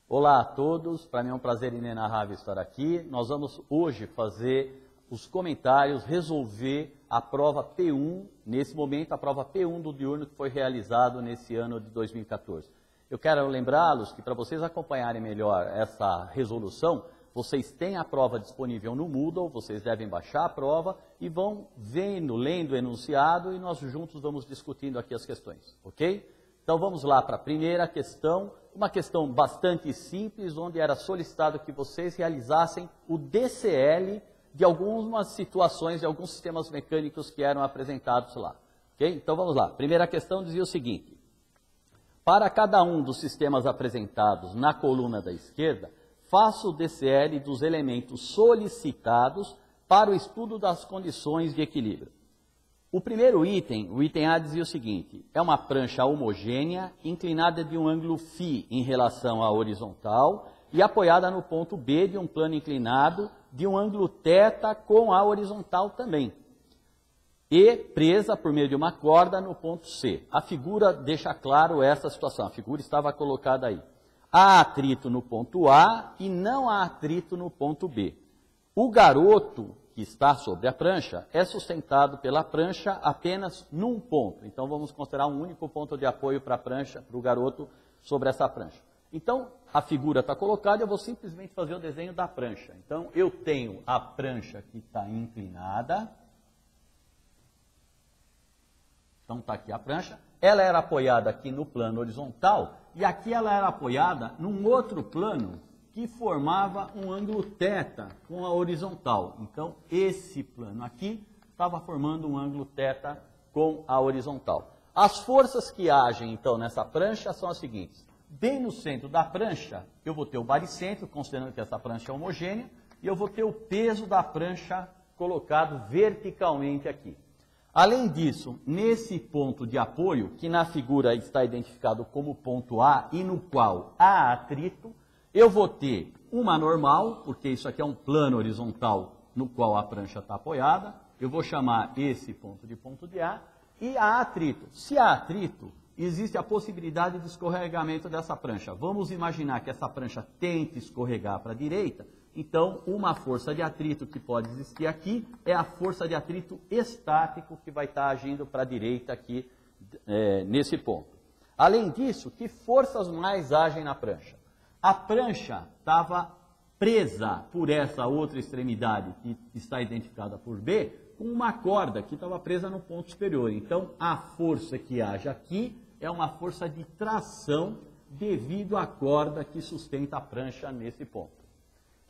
Olá a todos, para mim é um prazer inenarrável estar aqui. Nós vamos hoje fazer os comentários, resolver a prova P1, nesse momento a prova P1 do diurno que foi realizado nesse ano de 2014. Eu quero lembrá-los que para vocês acompanharem melhor essa resolução, vocês têm a prova disponível no Moodle, vocês devem baixar a prova e vão vendo, lendo o enunciado e nós juntos vamos discutindo aqui as questões, ok? Então vamos lá para a primeira questão, uma questão bastante simples, onde era solicitado que vocês realizassem o DCL de algumas situações, de alguns sistemas mecânicos que eram apresentados lá. Ok? Então vamos lá. Primeira questão dizia o seguinte: para cada um dos sistemas apresentados na coluna da esquerda, faça o DCL dos elementos solicitados para o estudo das condições de equilíbrio. O primeiro item, o item A, dizia o seguinte: é uma prancha homogênea, inclinada de um ângulo φ em relação à horizontal e apoiada no ponto B de um plano inclinado de um ângulo θ com a horizontal também, e presa por meio de uma corda no ponto C. A figura deixa claro essa situação, a figura estava colocada aí. Há atrito no ponto A e não há atrito no ponto B. O garoto que está sobre a prancha é sustentado pela prancha apenas num ponto. Então vamos considerar um único ponto de apoio para a prancha, para o garoto sobre essa prancha. Então a figura está colocada, eu vou simplesmente fazer o desenho da prancha. Então eu tenho a prancha que está inclinada. Então está aqui a prancha. Ela era apoiada aqui no plano horizontal e aqui ela era apoiada num outro plano que formava um ângulo θ com a horizontal. Então, esse plano aqui estava formando um ângulo θ com a horizontal. As forças que agem, então, nessa prancha são as seguintes. Bem no centro da prancha, eu vou ter o baricentro, considerando que essa prancha é homogênea, e eu vou ter o peso da prancha colocado verticalmente aqui. Além disso, nesse ponto de apoio, que na figura está identificado como ponto A e no qual há atrito, eu vou ter uma normal, porque isso aqui é um plano horizontal no qual a prancha está apoiada. Eu vou chamar esse ponto de A. E há atrito. Se há atrito, existe a possibilidade de escorregamento dessa prancha. Vamos imaginar que essa prancha tente escorregar para a direita. Então, uma força de atrito que pode existir aqui é a força de atrito estático que vai estar agindo para a direita aqui nesse ponto. Além disso, que forças mais agem na prancha? A prancha estava presa por essa outra extremidade, que está identificada por B, com uma corda que estava presa no ponto superior. Então, a força que age aqui é uma força de tração devido à corda que sustenta a prancha nesse ponto.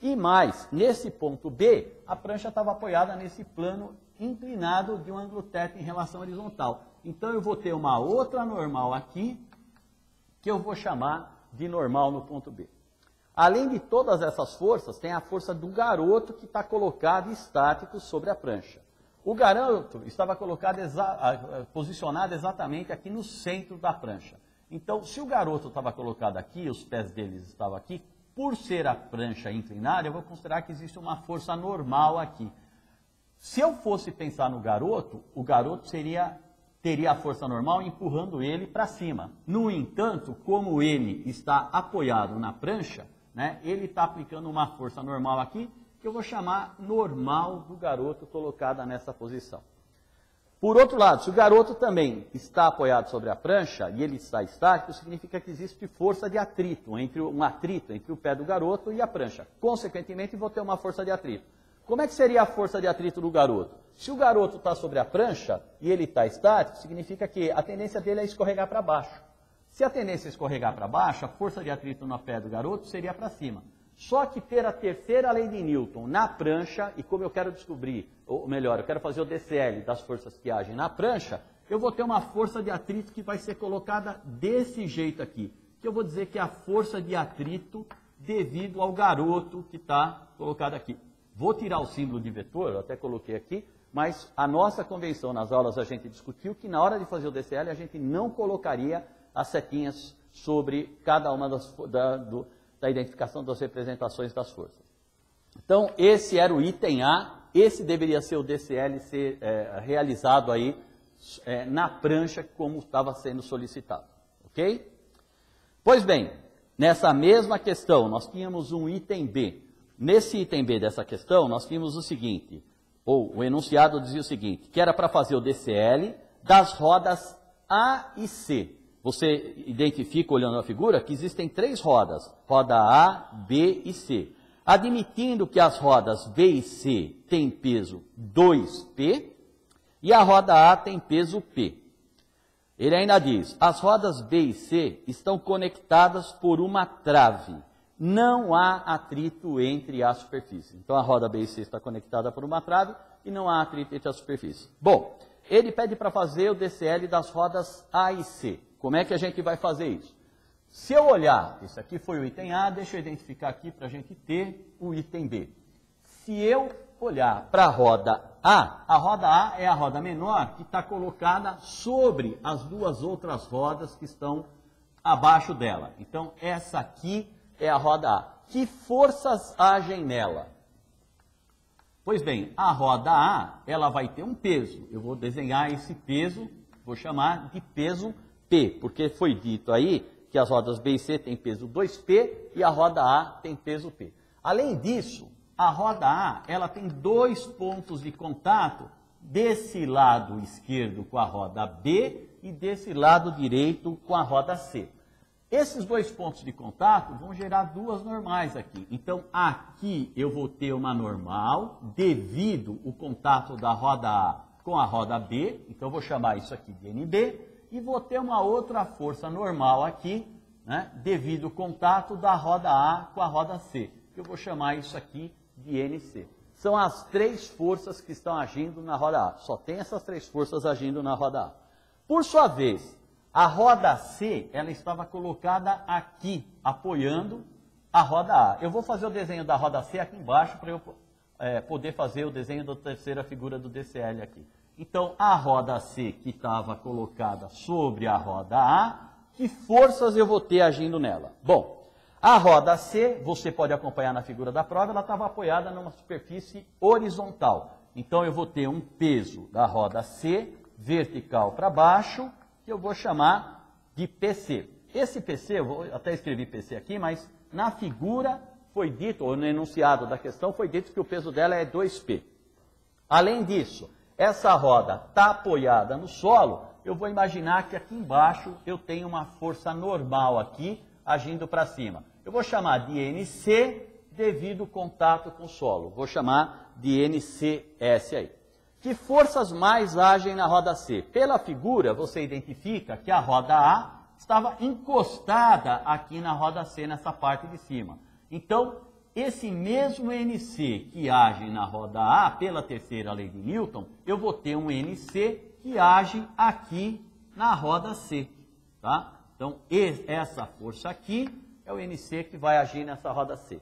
E mais, nesse ponto B, a prancha estava apoiada nesse plano inclinado de um ângulo θ em relação horizontal. Então, eu vou ter uma outra normal aqui, que eu vou chamar de normal no ponto B. Além de todas essas forças, tem a força do garoto que está colocado estático sobre a prancha. O garoto estava colocado posicionado exatamente aqui no centro da prancha. Então, se o garoto estava colocado aqui, os pés deles estavam aqui, por ser a prancha inclinada, eu vou considerar que existe uma força normal aqui. Se eu fosse pensar no garoto, o garoto teria a força normal empurrando ele para cima. No entanto, como ele está apoiado na prancha, né, ele está aplicando uma força normal aqui, que eu vou chamar normal do garoto colocada nessa posição. Por outro lado, se o garoto também está apoiado sobre a prancha e ele está estático, significa que existe força de atrito, um atrito entre o pé do garoto e a prancha. Consequentemente, vou ter uma força de atrito. Como é que seria a força de atrito do garoto? Se o garoto está sobre a prancha e ele está estático, significa que a tendência dele é escorregar para baixo. Se a tendência é escorregar para baixo, a força de atrito no pé do garoto seria para cima. Só que ter a terceira lei de Newton na prancha, e como eu quero descobrir, ou melhor, eu quero fazer o DCL das forças que agem na prancha, eu vou ter uma força de atrito que vai ser colocada desse jeito aqui. Que eu vou dizer que é a força de atrito devido ao garoto que está colocado aqui. Vou tirar o símbolo de vetor, eu até coloquei aqui, mas a nossa convenção nas aulas a gente discutiu que na hora de fazer o DCL a gente não colocaria as setinhas sobre cada uma da identificação das representações das forças. Então, esse era o item A, esse deveria ser o DCL ser realizado aí na prancha como estava sendo solicitado, ok? Pois bem, nessa mesma questão, nós tínhamos um item B. Nesse item B dessa questão, nós tínhamos o seguinte, ou o enunciado dizia o seguinte, que era para fazer o DCL das rodas A e C. Você identifica, olhando a figura, que existem 3 rodas, roda A, B e C. Admitindo que as rodas B e C têm peso 2P e a roda A tem peso P. Ele ainda diz, as rodas B e C estão conectadas por uma trave. Não há atrito entre as superfícies. Então a roda B e C está conectada por uma trave e não há atrito entre as superfícies. Bom, ele pede para fazer o DCL das rodas A e C. Como é que a gente vai fazer isso? Se eu olhar, esse aqui foi o item A, deixa eu identificar aqui para a gente ter o item B. Se eu olhar para a roda A é a roda menor que está colocada sobre as 2 outras rodas que estão abaixo dela. Então, essa aqui é a roda A. Que forças agem nela? Pois bem, a roda A, ela vai ter um peso. Eu vou desenhar esse peso, vou chamar de peso P, porque foi dito aí que as rodas B e C têm peso 2P e a roda A tem peso P. Além disso, a roda A, ela tem 2 pontos de contato desse lado esquerdo com a roda B e desse lado direito com a roda C. Esses 2 pontos de contato vão gerar 2 normais aqui. Então, aqui eu vou ter uma normal devido o contato da roda A com a roda B. Então, eu vou chamar isso aqui de NB. E vou ter uma outra força normal aqui, né, devido ao contato da roda A com a roda C. Eu vou chamar isso aqui de NC. São as 3 forças que estão agindo na roda A. Só tem essas 3 forças agindo na roda A. Por sua vez, a roda C, ela estava colocada aqui, apoiando a roda A. Eu vou fazer o desenho da roda C aqui embaixo para eu poder fazer o desenho da terceira figura do DCL aqui. Então, a roda C que estava colocada sobre a roda A, que forças eu vou ter agindo nela? Bom, a roda C, você pode acompanhar na figura da prova, ela estava apoiada numa superfície horizontal. Então, eu vou ter um peso da roda C vertical para baixo, que eu vou chamar de PC. Esse PC, eu vou até escrever PC aqui, mas na figura foi dito, ou no enunciado da questão, foi dito que o peso dela é 2P. Além disso, essa roda está apoiada no solo, eu vou imaginar que aqui embaixo eu tenho uma força normal aqui, agindo para cima. Eu vou chamar de NC devido ao contato com o solo. Vou chamar de NCS aí. Que forças mais agem na roda C? Pela figura, você identifica que a roda A estava encostada aqui na roda C, nessa parte de cima. Então, esse mesmo NC que age na roda A, pela terceira lei de Newton, eu vou ter um NC que age aqui na roda C. Tá? Então, essa força aqui é o NC que vai agir nessa roda C.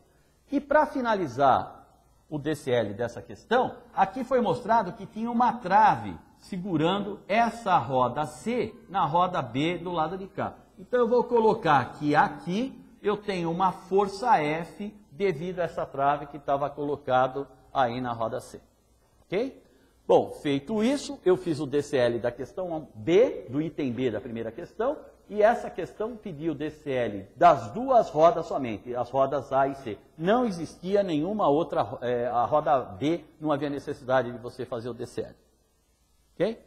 E para finalizar o DCL dessa questão, aqui foi mostrado que tinha uma trave segurando essa roda C na roda B do lado de cá. Então, eu vou colocar que aqui eu tenho uma força F devido a essa trave que estava colocado aí na roda C. Ok? Bom, feito isso, eu fiz o DCL da questão B, do item B da primeira questão, e essa questão pediu o DCL das 2 rodas somente, as rodas A e C. Não existia nenhuma outra, a roda B não havia necessidade de você fazer o DCL. Ok?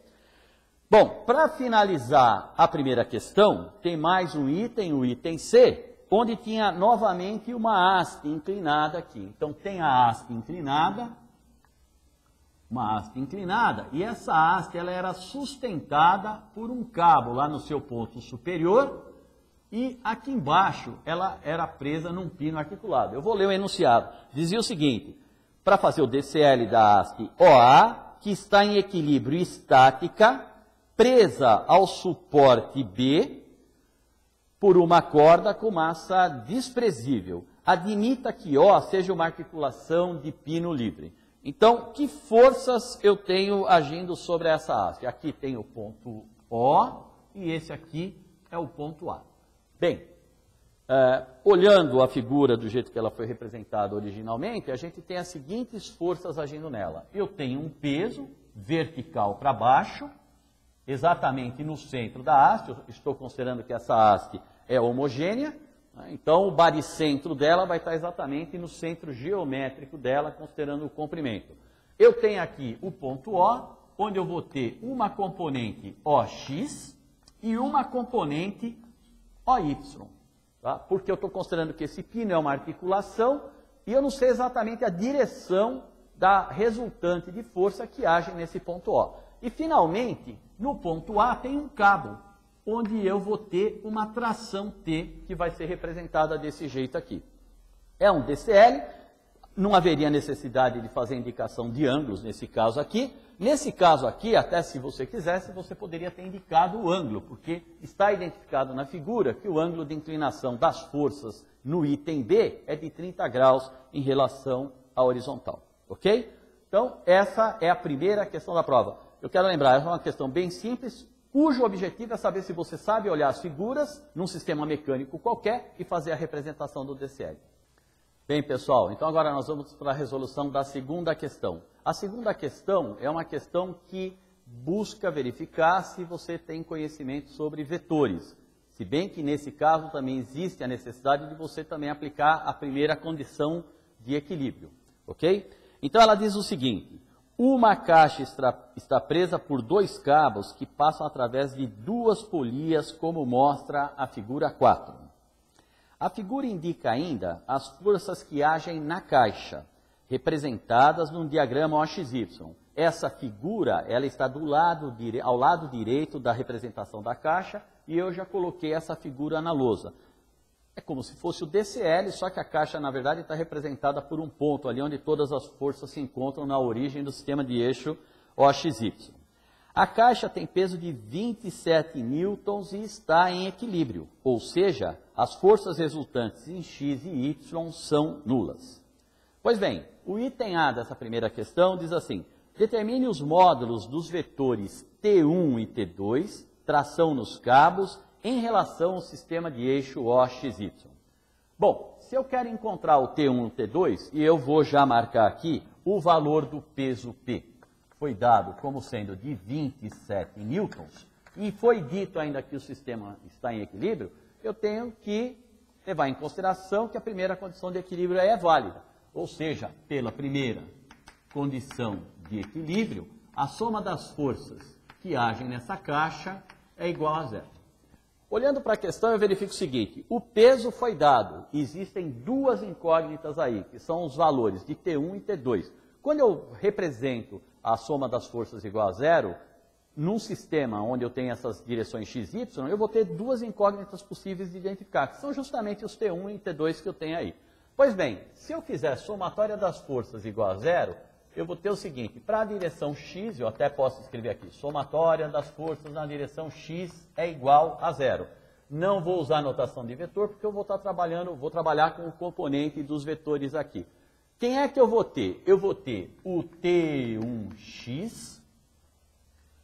Bom, para finalizar a primeira questão, tem mais um item, o item C, onde tinha novamente uma haste inclinada aqui. Então, tem a haste inclinada, uma haste inclinada, e essa haste ela era sustentada por um cabo lá no seu ponto superior, e aqui embaixo ela era presa num pino articulado. Eu vou ler o enunciado. Dizia o seguinte, para fazer o DCL da haste OA, que está em equilíbrio estática, presa ao suporte B, por uma corda com massa desprezível. Admita que O seja uma articulação de pino livre. Então, que forças eu tenho agindo sobre essa haste? Aqui tem o ponto O e esse aqui é o ponto A. Bem, olhando a figura do jeito que ela foi representada originalmente, a gente tem as seguintes forças agindo nela. Eu tenho um peso vertical para baixo, exatamente no centro da haste. Eu estou considerando que essa haste é homogênea, Então, o baricentro dela vai estar exatamente no centro geométrico dela, considerando o comprimento. Eu tenho aqui o ponto O, onde eu vou ter uma componente OX e uma componente OY. Tá? Porque eu estou considerando que esse pino é uma articulação e eu não sei exatamente a direção da resultante de força que age nesse ponto O. E, finalmente, no ponto A tem um cabo, onde eu vou ter uma tração T, que vai ser representada desse jeito aqui. É um DCL, não haveria necessidade de fazer indicação de ângulos nesse caso aqui. Nesse caso aqui, até se você quisesse, você poderia ter indicado o ângulo, porque está identificado na figura que o ângulo de inclinação das forças no item B é de 30 graus em relação à horizontal. Ok? Então, essa é a primeira questão da prova. Eu quero lembrar, essa é uma questão bem simples, cujo objetivo é saber se você sabe olhar as figuras num sistema mecânico qualquer e fazer a representação do DCL. Bem, pessoal, então agora nós vamos para a resolução da segunda questão. A segunda questão é uma questão que busca verificar se você tem conhecimento sobre vetores. Se bem que nesse caso também existe a necessidade de você também aplicar a primeira condição de equilíbrio, ok? Então ela diz o seguinte: uma caixa está presa por dois cabos que passam através de duas polias, como mostra a figura 4. A figura indica ainda as forças que agem na caixa, representadas num diagrama OXY. Essa figura ela está ao lado direito da representação da caixa e eu já coloquei essa figura na lousa. É como se fosse o DCL, só que a caixa, na verdade, está representada por um ponto, ali onde todas as forças se encontram na origem do sistema de eixo OXY. A caixa tem peso de 27 newtons e está em equilíbrio, ou seja, as forças resultantes em X e Y são nulas. Pois bem, o item A dessa primeira questão diz assim: determine os módulos dos vetores T1 e T2, tração nos cabos, em relação ao sistema de eixo OXY. Bom, se eu quero encontrar o T1 e o T2, e eu vou já marcar aqui o valor do peso P, foi dado como sendo de 27 newtons, e foi dito ainda que o sistema está em equilíbrio, eu tenho que levar em consideração que a primeira condição de equilíbrio é válida. Ou seja, pela primeira condição de equilíbrio, a soma das forças que agem nessa caixa é igual a zero. Olhando para a questão, eu verifico o seguinte: o peso foi dado, existem duas incógnitas aí, que são os valores de T1 e T2. Quando eu represento a soma das forças igual a zero, num sistema onde eu tenho essas direções x e y, eu vou ter duas incógnitas possíveis de identificar, que são justamente os T1 e T2 que eu tenho aí. Pois bem, se eu fizer somatória das forças igual a zero, eu vou ter o seguinte: para a direção x, eu até posso escrever aqui, somatória das forças na direção x é igual a zero. Não vou usar a notação de vetor, porque eu vou trabalhar com o componente dos vetores aqui. Quem é que eu vou ter? Eu vou ter o T1x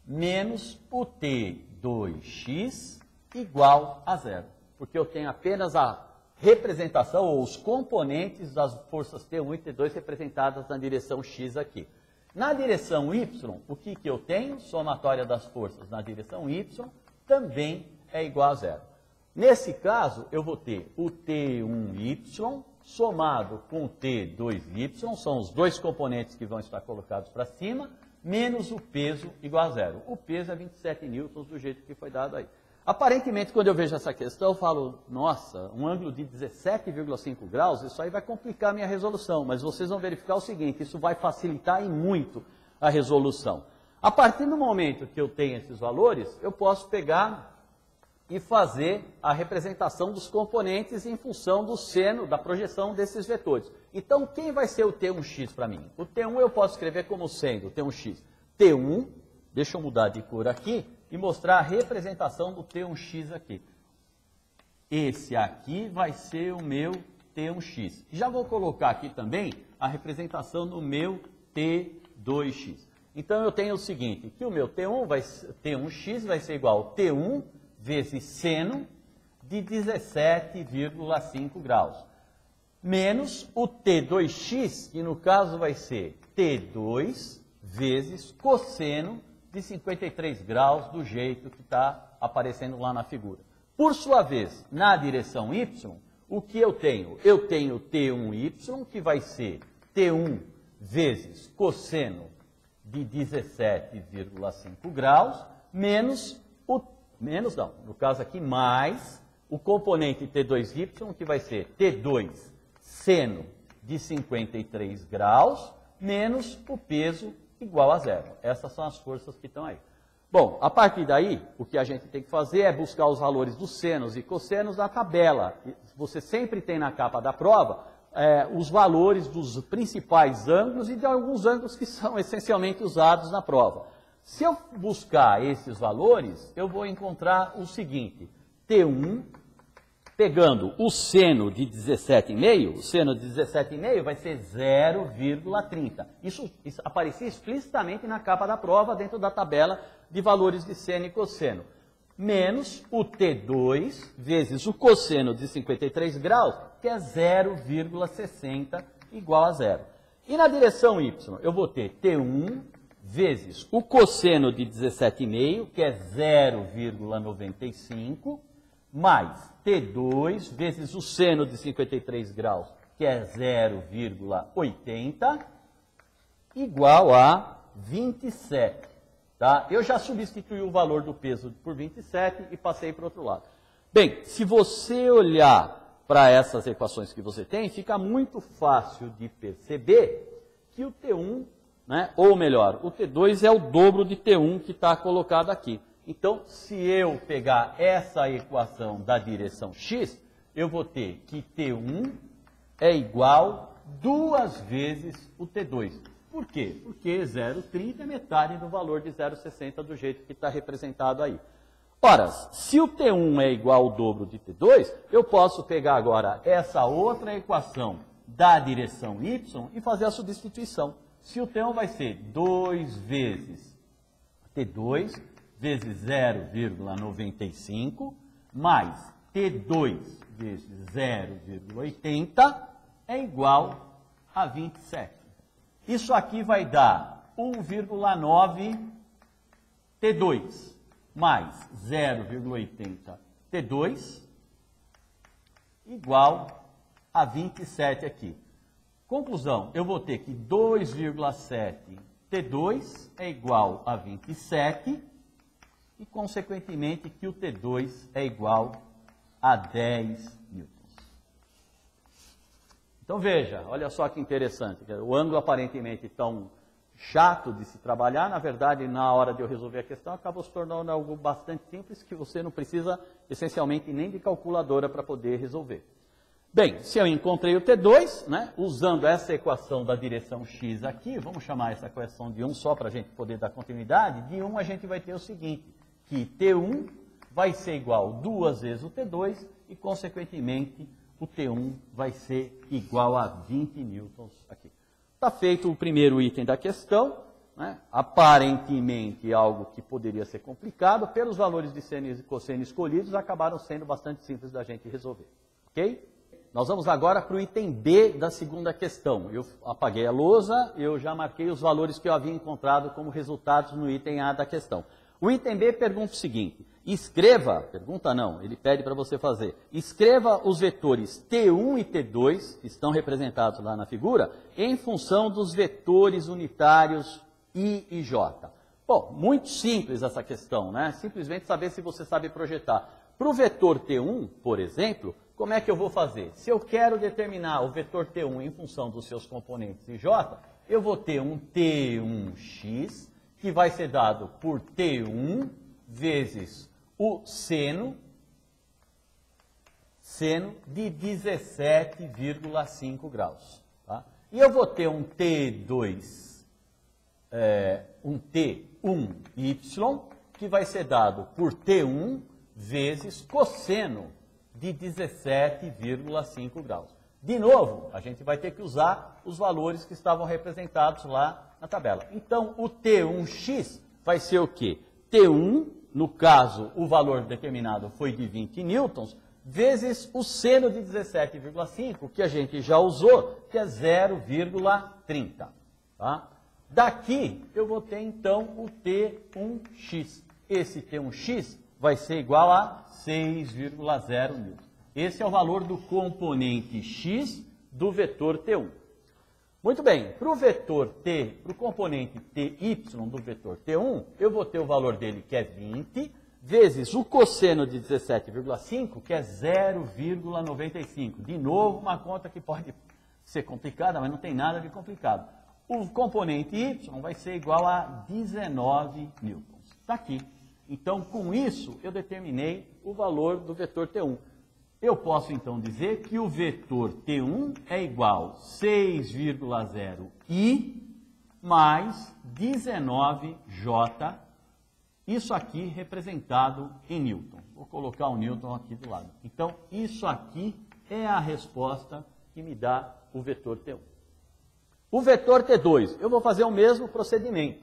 menos o T2x igual a zero. Porque eu tenho apenas a representação, ou os componentes das forças T1 e T2 representadas na direção x aqui. Na direção y, o que eu tenho? Somatória das forças na direção y também é igual a zero. Nesse caso, eu vou ter o T1y somado com o T2y, são os dois componentes que vão estar colocados para cima, menos o peso igual a zero. O peso é 27 newtons do jeito que foi dado aí. Aparentemente, quando eu vejo essa questão, eu falo, nossa, um ângulo de 17,5 graus, isso aí vai complicar a minha resolução, mas vocês vão verificar o seguinte: isso vai facilitar e muito a resolução. A partir do momento que eu tenho esses valores, eu posso pegar e fazer a representação dos componentes em função do seno, da projeção desses vetores. Então, quem vai ser o T1x para mim? O T1 eu posso escrever como sendo o T1x. T1, deixa eu mudar de cor aqui, e mostrar a representação do T1x aqui. Esse aqui vai ser o meu T1x. Já vou colocar aqui também a representação do meu T2x. Então, eu tenho o seguinte, que o meu T1x vai ser igual a T1 vezes seno de 17,5 graus, menos o T2x, que no caso vai ser T2 vezes cosseno de 53 graus, do jeito que está aparecendo lá na figura. Por sua vez, na direção y, o que eu tenho? Eu tenho T1y, que vai ser T1 vezes cosseno de 17,5 graus, no caso aqui, mais o componente T2y, que vai ser T2 seno de 53 graus, menos o peso igual a zero. Essas são as forças que estão aí. Bom, a partir daí, o que a gente tem que fazer é buscar os valores dos senos e cossenos na tabela. Você sempre tem na capa da prova os valores dos principais ângulos e de alguns ângulos que são essencialmente usados na prova. Se eu buscar esses valores, eu vou encontrar o seguinte: T1, pegando o seno de 17,5, o seno de 17,5 vai ser 0,30. Isso aparecia explicitamente na capa da prova, dentro da tabela de valores de seno e cosseno. Menos o T2 vezes o cosseno de 53 graus, que é 0,60 igual a zero. E na direção y, eu vou ter T1 vezes o cosseno de 17,5, que é 0,95, mais T2 vezes o seno de 53 graus, que é 0,80, igual a 27. Tá? Eu já substituí o valor do peso por 27 e passei para o outro lado. Bem, se você olhar para essas equações que você tem, fica muito fácil de perceber que o T1, né, ou melhor, o T2 é o dobro de T1 que está colocado aqui. Então, se eu pegar essa equação da direção x, eu vou ter que T1 é igual 2 vezes o T2. Por quê? Porque 0,30 é metade do valor de 0,60 do jeito que está representado aí. Ora, se o T1 é igual ao dobro de T2, eu posso pegar agora essa outra equação da direção y e fazer a substituição. Se o T1 vai ser 2 vezes T2 vezes 0,95 mais T2 vezes 0,80 é igual a 27. Isso aqui vai dar 1,9 T2 mais 0,80 T2 igual a 27 aqui. Conclusão, eu vou ter que 2,7 T2 é igual a 27 e, consequentemente, que o T2 é igual a 10 newtons. Então veja, olha só que interessante, o ângulo aparentemente tão chato de se trabalhar, na verdade, na hora de eu resolver a questão, acabou se tornando algo bastante simples, que você não precisa, essencialmente, nem de calculadora para poder resolver. Bem, se eu encontrei o T2, né, usando essa equação da direção x aqui, vamos chamar essa equação de 1 só para a gente poder dar continuidade, de 1 a gente vai ter o seguinte, que T1 vai ser igual a 2 vezes o T2 e, consequentemente, o T1 vai ser igual a 20 newtons aqui. Está feito o primeiro item da questão, né? Aparentemente algo que poderia ser complicado, pelos valores de seno e cosseno escolhidos, acabaram sendo bastante simples da gente resolver. Ok? Nós vamos agora para o item B da segunda questão. Eu apaguei a lousa, eu já marquei os valores que eu havia encontrado como resultados no item A da questão. O item B pergunta o seguinte, ele pede para você fazer, escreva os vetores T1 e T2, que estão representados lá na figura, em função dos vetores unitários I e J. Bom, muito simples essa questão, né? Simplesmente saber se você sabe projetar. Para o vetor T1, por exemplo, como é que eu vou fazer? Se eu quero determinar o vetor T1 em função dos seus componentes IJ, eu vou ter um T1x, que vai ser dado por T1 vezes o seno de 17,5 graus. Tá? E eu vou ter um T1y, que vai ser dado por T1 vezes cosseno de 17,5 graus. De novo, a gente vai ter que usar os valores que estavam representados lá na tabela. Então, o T1x vai ser o quê? T1, no caso, o valor determinado foi de 20 newtons, vezes o seno de 17,5, que a gente já usou, que é 0,30. Tá? Daqui, eu vou ter, então, o T1x. Esse T1x vai ser igual a 6,0 newtons. Esse é o valor do componente x do vetor T1. Muito bem, para o vetor T, para o componente TY do vetor T1, eu vou ter o valor dele, que é 20, vezes o cosseno de 17,5, que é 0,95. De novo, uma conta que pode ser complicada, mas não tem nada de complicado. O componente Y vai ser igual a 19 newtons. Está aqui. Então, com isso, eu determinei o valor do vetor T1. Eu posso, então, dizer que o vetor T1 é igual a 6,0i mais 19j, isso aqui representado em newton. Vou colocar o newton aqui do lado. Então, isso aqui é a resposta que me dá o vetor T1. O vetor T2, eu vou fazer o mesmo procedimento.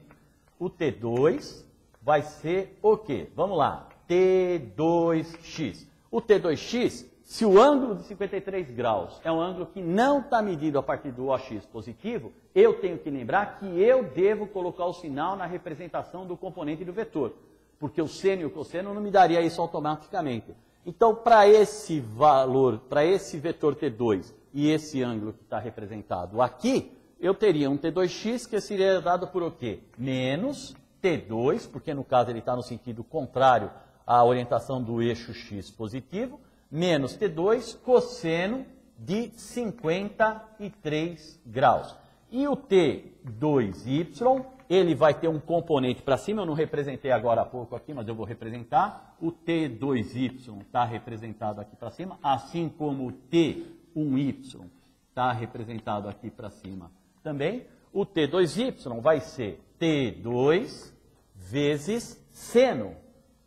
O T2 vai ser o quê? Vamos lá, T2x. O T2x, se o ângulo de 53 graus é um ângulo que não está medido a partir do OX positivo, eu tenho que lembrar que eu devo colocar o sinal na representação do componente do vetor, porque o seno e o cosseno não me daria isso automaticamente. Então, para esse valor, para esse vetor T2 e esse ângulo que está representado aqui, eu teria um T2x que seria dado por o quê? Menos T2, porque no caso ele está no sentido contrário à orientação do eixo x positivo, menos T2 cosseno de 53 graus. E o T2y, ele vai ter um componente para cima, eu não representei agora há pouco aqui, mas eu vou representar. O T2y está representado aqui para cima, assim como o T1y está representado aqui para cima também. O T2y vai ser T2 vezes seno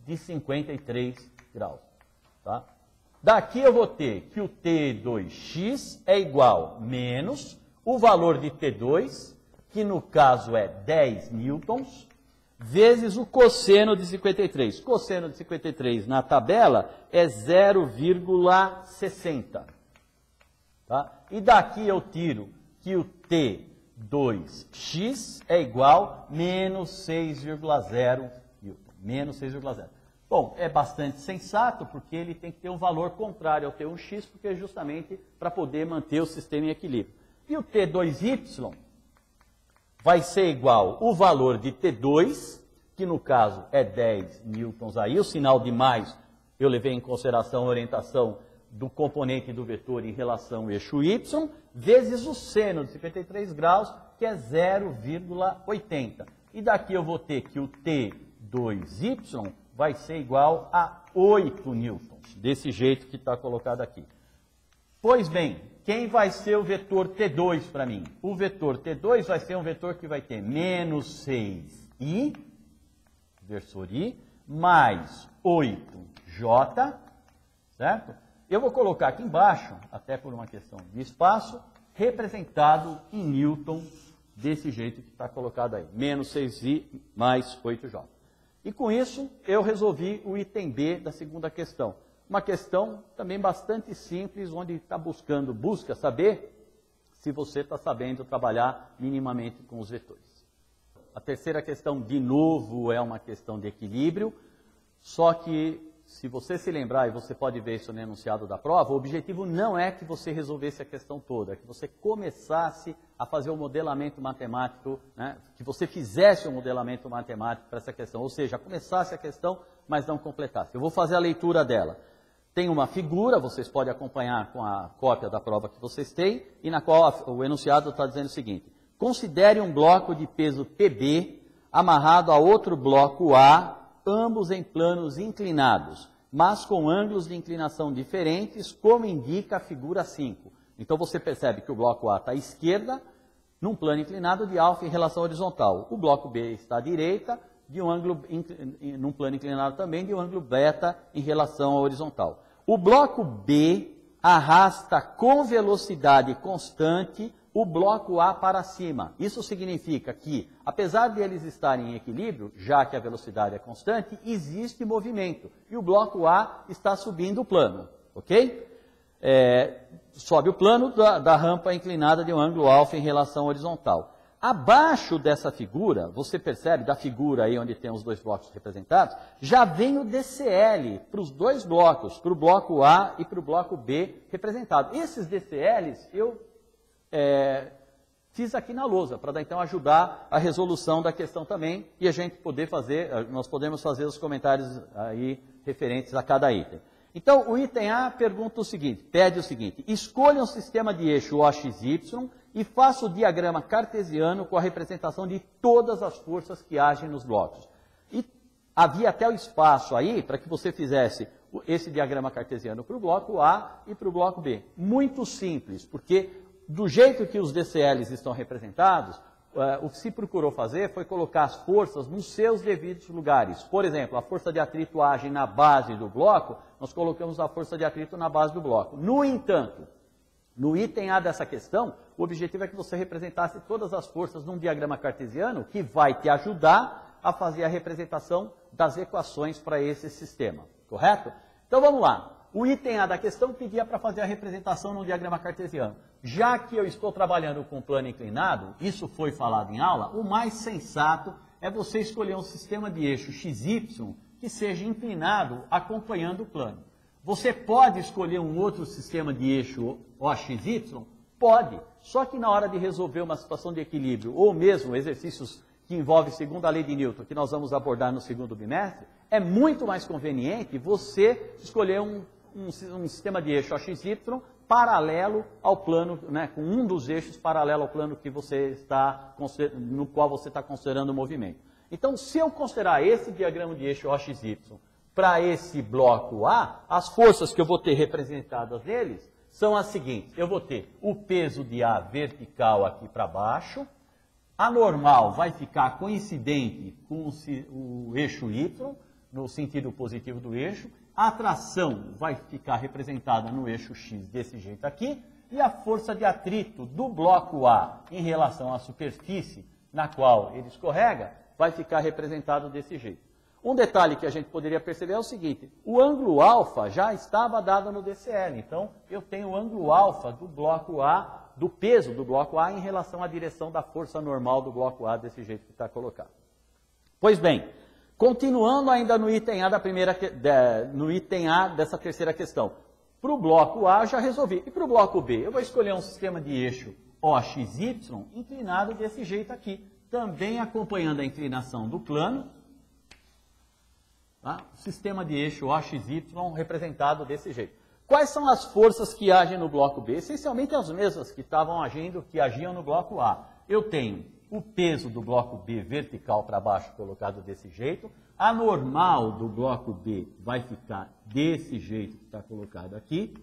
de 53 graus. Tá? Daqui eu vou ter que o T2x é igual menos o valor de T2, que no caso é 10 newtons, vezes o cosseno de 53. Cosseno de 53 na tabela é 0,60. Tá? E daqui eu tiro que o T2x é igual a menos 6,0 newton. Menos 6,0. Bom, é bastante sensato, porque ele tem que ter um valor contrário ao T1x, porque é justamente para poder manter o sistema em equilíbrio. E o T2y vai ser igual o valor de T2, que no caso é 10 newtons aí, o sinal de mais eu levei em consideração a orientação do componente do vetor em relação ao eixo y, vezes o seno de 53 graus, que é 0,80. E daqui eu vou ter que o T2y vai ser igual a 8 newtons, desse jeito que está colocado aqui. Pois bem, quem vai ser o vetor T2 para mim? O vetor T2 vai ser um vetor que vai ter menos 6i, versor i, mais 8j, certo? Eu vou colocar aqui embaixo, até por uma questão de espaço, representado em newton, desse jeito que está colocado aí. Menos 6i mais 8j. E com isso, eu resolvi o item B da segunda questão. Uma questão também bastante simples, onde busca saber se você está sabendo trabalhar minimamente com os vetores. A terceira questão, de novo, é uma questão de equilíbrio, só que, se você se lembrar, e você pode ver isso no enunciado da prova, o objetivo não é que você resolvesse a questão toda, é que você começasse a fazer o modelamento matemático, né, que você fizesse o modelamento matemático para essa questão, ou seja, começasse a questão, mas não completasse. Eu vou fazer a leitura dela. Tem uma figura, vocês podem acompanhar com a cópia da prova que vocês têm, e na qual o enunciado está dizendo o seguinte: considere um bloco de peso PB amarrado a outro bloco A, ambos em planos inclinados, mas com ângulos de inclinação diferentes, como indica a figura 5. Então você percebe que o bloco A está à esquerda, num plano inclinado de alfa em relação horizontal. O bloco B está à direita, num plano inclinado também, de um ângulo beta em relação à horizontal. O bloco B arrasta com velocidade constante o bloco A para cima. Isso significa que, apesar de eles estarem em equilíbrio, já que a velocidade é constante, existe movimento. E o bloco A está subindo o plano, ok? Sobe o plano da rampa inclinada de um ângulo alfa em relação horizontal. Abaixo dessa figura, você percebe, da figura aí onde tem os dois blocos representados, já vem o DCL para os dois blocos, para o bloco A e para o bloco B representado. Esses DCLs eu fiz aqui na lousa, para então ajudar a resolução da questão também, e a gente poder fazer, nós podemos fazer os comentários aí referentes a cada item. Então, o item A pergunta o seguinte, pede o seguinte, escolha um sistema de eixo OXY e faça o diagrama cartesiano com a representação de todas as forças que agem nos blocos. E havia até o espaço aí para que você fizesse esse diagrama cartesiano para o bloco A e para o bloco B. Muito simples, porque do jeito que os DCLs estão representados, o que se procurou fazer foi colocar as forças nos seus devidos lugares. Por exemplo, a força de atrito age na base do bloco, nós colocamos a força de atrito na base do bloco. No entanto, no item A dessa questão, o objetivo é que você representasse todas as forças num diagrama cartesiano que vai te ajudar a fazer a representação das equações para esse sistema, correto? Então vamos lá. O item A da questão pedia para fazer a representação num diagrama cartesiano. Já que eu estou trabalhando com plano inclinado, isso foi falado em aula, o mais sensato é você escolher um sistema de eixo XY que seja inclinado acompanhando o plano. Você pode escolher um outro sistema de eixo OXY? Pode, só que na hora de resolver uma situação de equilíbrio, ou mesmo exercícios que envolvem segundo a lei de Newton, que nós vamos abordar no segundo bimestre, é muito mais conveniente você escolher um sistema de eixo XY paralelo ao plano, né, com um dos eixos paralelo ao plano que você está, no qual você está considerando o movimento. Então, se eu considerar esse diagrama de eixo XY para esse bloco A, as forças que eu vou ter representadas neles são as seguintes. Eu vou ter o peso de A vertical aqui para baixo, a normal vai ficar coincidente com o eixo Y, no sentido positivo do eixo, a tração vai ficar representada no eixo X desse jeito aqui, e a força de atrito do bloco A em relação à superfície na qual ele escorrega, vai ficar representado desse jeito. Um detalhe que a gente poderia perceber é o seguinte, o ângulo alfa já estava dado no DCL, então eu tenho o ângulo alfa do bloco A, do peso do bloco A em relação à direção da força normal do bloco A, desse jeito que está colocado. Pois bem, continuando ainda no item A no item A dessa terceira questão. Para o bloco A eu já resolvi. E para o bloco B? Eu vou escolher um sistema de eixo OXY inclinado desse jeito aqui. Também acompanhando a inclinação do plano. Tá? Sistema de eixo OXY representado desse jeito. Quais são as forças que agem no bloco B? Essencialmente as mesmas que agiam no bloco A. Eu tenho o peso do bloco B vertical para baixo colocado desse jeito. A normal do bloco B vai ficar desse jeito que está colocado aqui,